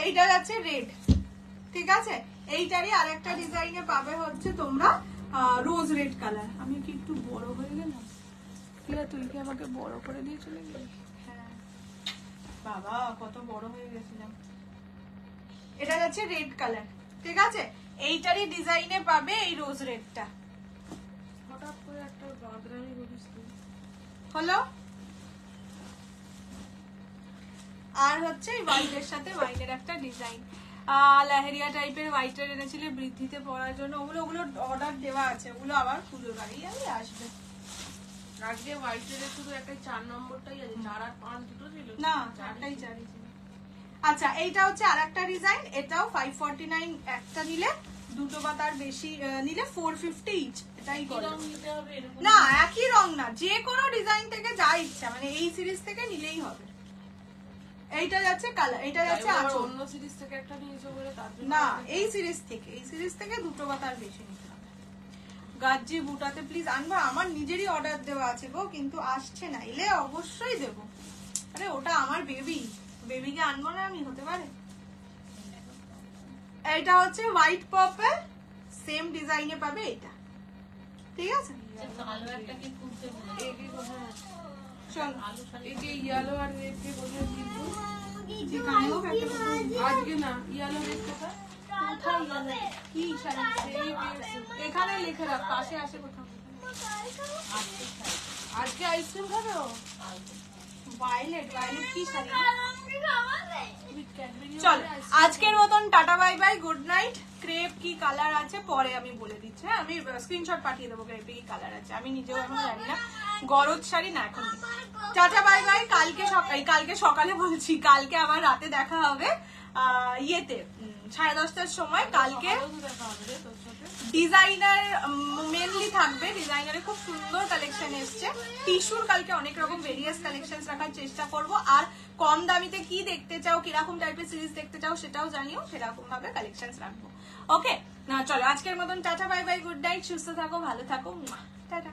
এইটা যাচ্ছে রেড, ঠিক আছে। এইটারই আরেকটা ডিজাইনে পাবে হচ্ছে তোমরা রোজ রেড কালার। আমি কি একটু বড় হয়ে গেলাম? তুই কি আমাকে বড় করে দিয়ে চলে গেলি? হ্যাঁ বাবা, কত বড় হয়ে গেছিলাম। এটা যাচ্ছে রেড কালার, ঠিক আছে। এইটারই ডিজাইনে পাবে এই রোজ রেডটা। হঠাৎ করে একটা বাদরামি বলিস তুই। হলো। আর হচ্ছে হোয়াইটের সাথে হোয়াইটের একটা ডিজাইন, লেহেরিয়া টাইপের হোয়াইটের এনেছিলে বৃদ্ধিতে পড়ার জন্য। ওগুলো অর্ডার দেওয়া আছে, ওগুলো আবার পুজোর বাড়ি আসবে। আজকে হোয়াইটের শুধু একটা 4 নম্বরটাই আছে, 4 আর 5 দুটো ছিল না, একটাই চারি ছিল। আচ্ছা, এইটা হচ্ছে আরেকটা ডিজাইন, এটাও 549 একটা নিলে, দুটো বা তার বেশি নিলে 450 ইচ। এটাই রং নিতে হবে এরকম না, একই রং না, যে কোনো ডিজাইন থেকে যা ইচ্ছা, মানে এই সিরিজ থেকে নিলেই হবে। এইটা যাচ্ছে কালার, এইটা যাচ্ছে আঁচল। অন্য সিরিজ থেকে একটা নিয়েছো বলে তার জন্য না, এই সিরিজ থেকে দুটো বা তার বেশি নিতে হবে। গাজ্জি বুটাতে প্লিজ আনবা, আমার নিজেরই অর্ডার দেওয়া আছে গো, কিন্তু আসছে না। এলে অবশ্যই দেবো। আরে ওটা আমার বেবিকে আনবো না আমি? হতে পারে। এইটা হচ্ছে হোয়াইট পার্পল, সেম ডিজাইনে পাবে এটা, ঠিক আছে। কালো একটা কি খুলতে বলে একে কোথায় চল, আলু শাড়ি একে ইয়েলো আর রেড কে কোথায় দিব? যেখানে হোক একটা কোথাও দিই। আজকে না, ইয়েলো রেড কোথায়? কোথায় গেলে? কি শাড়ি? সেই পেয়েছে। এখানে লিখে রাখ, পাশে আসে কোথাও। আজকে আইসক্রিম খাবে ও? ভায়োলেট কি শাড়ি? With Cadbury. চল, আজকের মতন tata bye bye, good night. Crepe কি কালার আছে পরে আমি বলে দিচ্ছি, হ্যাঁ। আমি স্ক্রিনশট পাঠিয়ে দেবো ক্রেপে কি কালার আছে, আমি নিজেও এখন জানি না। গরজ শাড়ি না এখন। Tata bye bye. কালকে সকালে বলছি, কালকে আবার রাতে দেখা হবে ইয়েতে 10:30টার সময়। কালকে ডিজাইনার মেনলি থাকবে, ডিজাইনারে খুব সুন্দর কালেকশন এসছে। টিস্যুর কালকে অনেক রকম ভেরিয়াস কালেকশন রাখার চেষ্টা করব। আর কম দামিতে কি দেখতে চাও, কিরকম টাইপের সিরিজ দেখতে চাও সেটাও জানিও, সেরকম ভাবে কালেকশন রাখবো। ওকে, না চলো, আজকের মতন tata bye bye, good night. সুস্থ থাকো, ভালো থাকো, টাটা।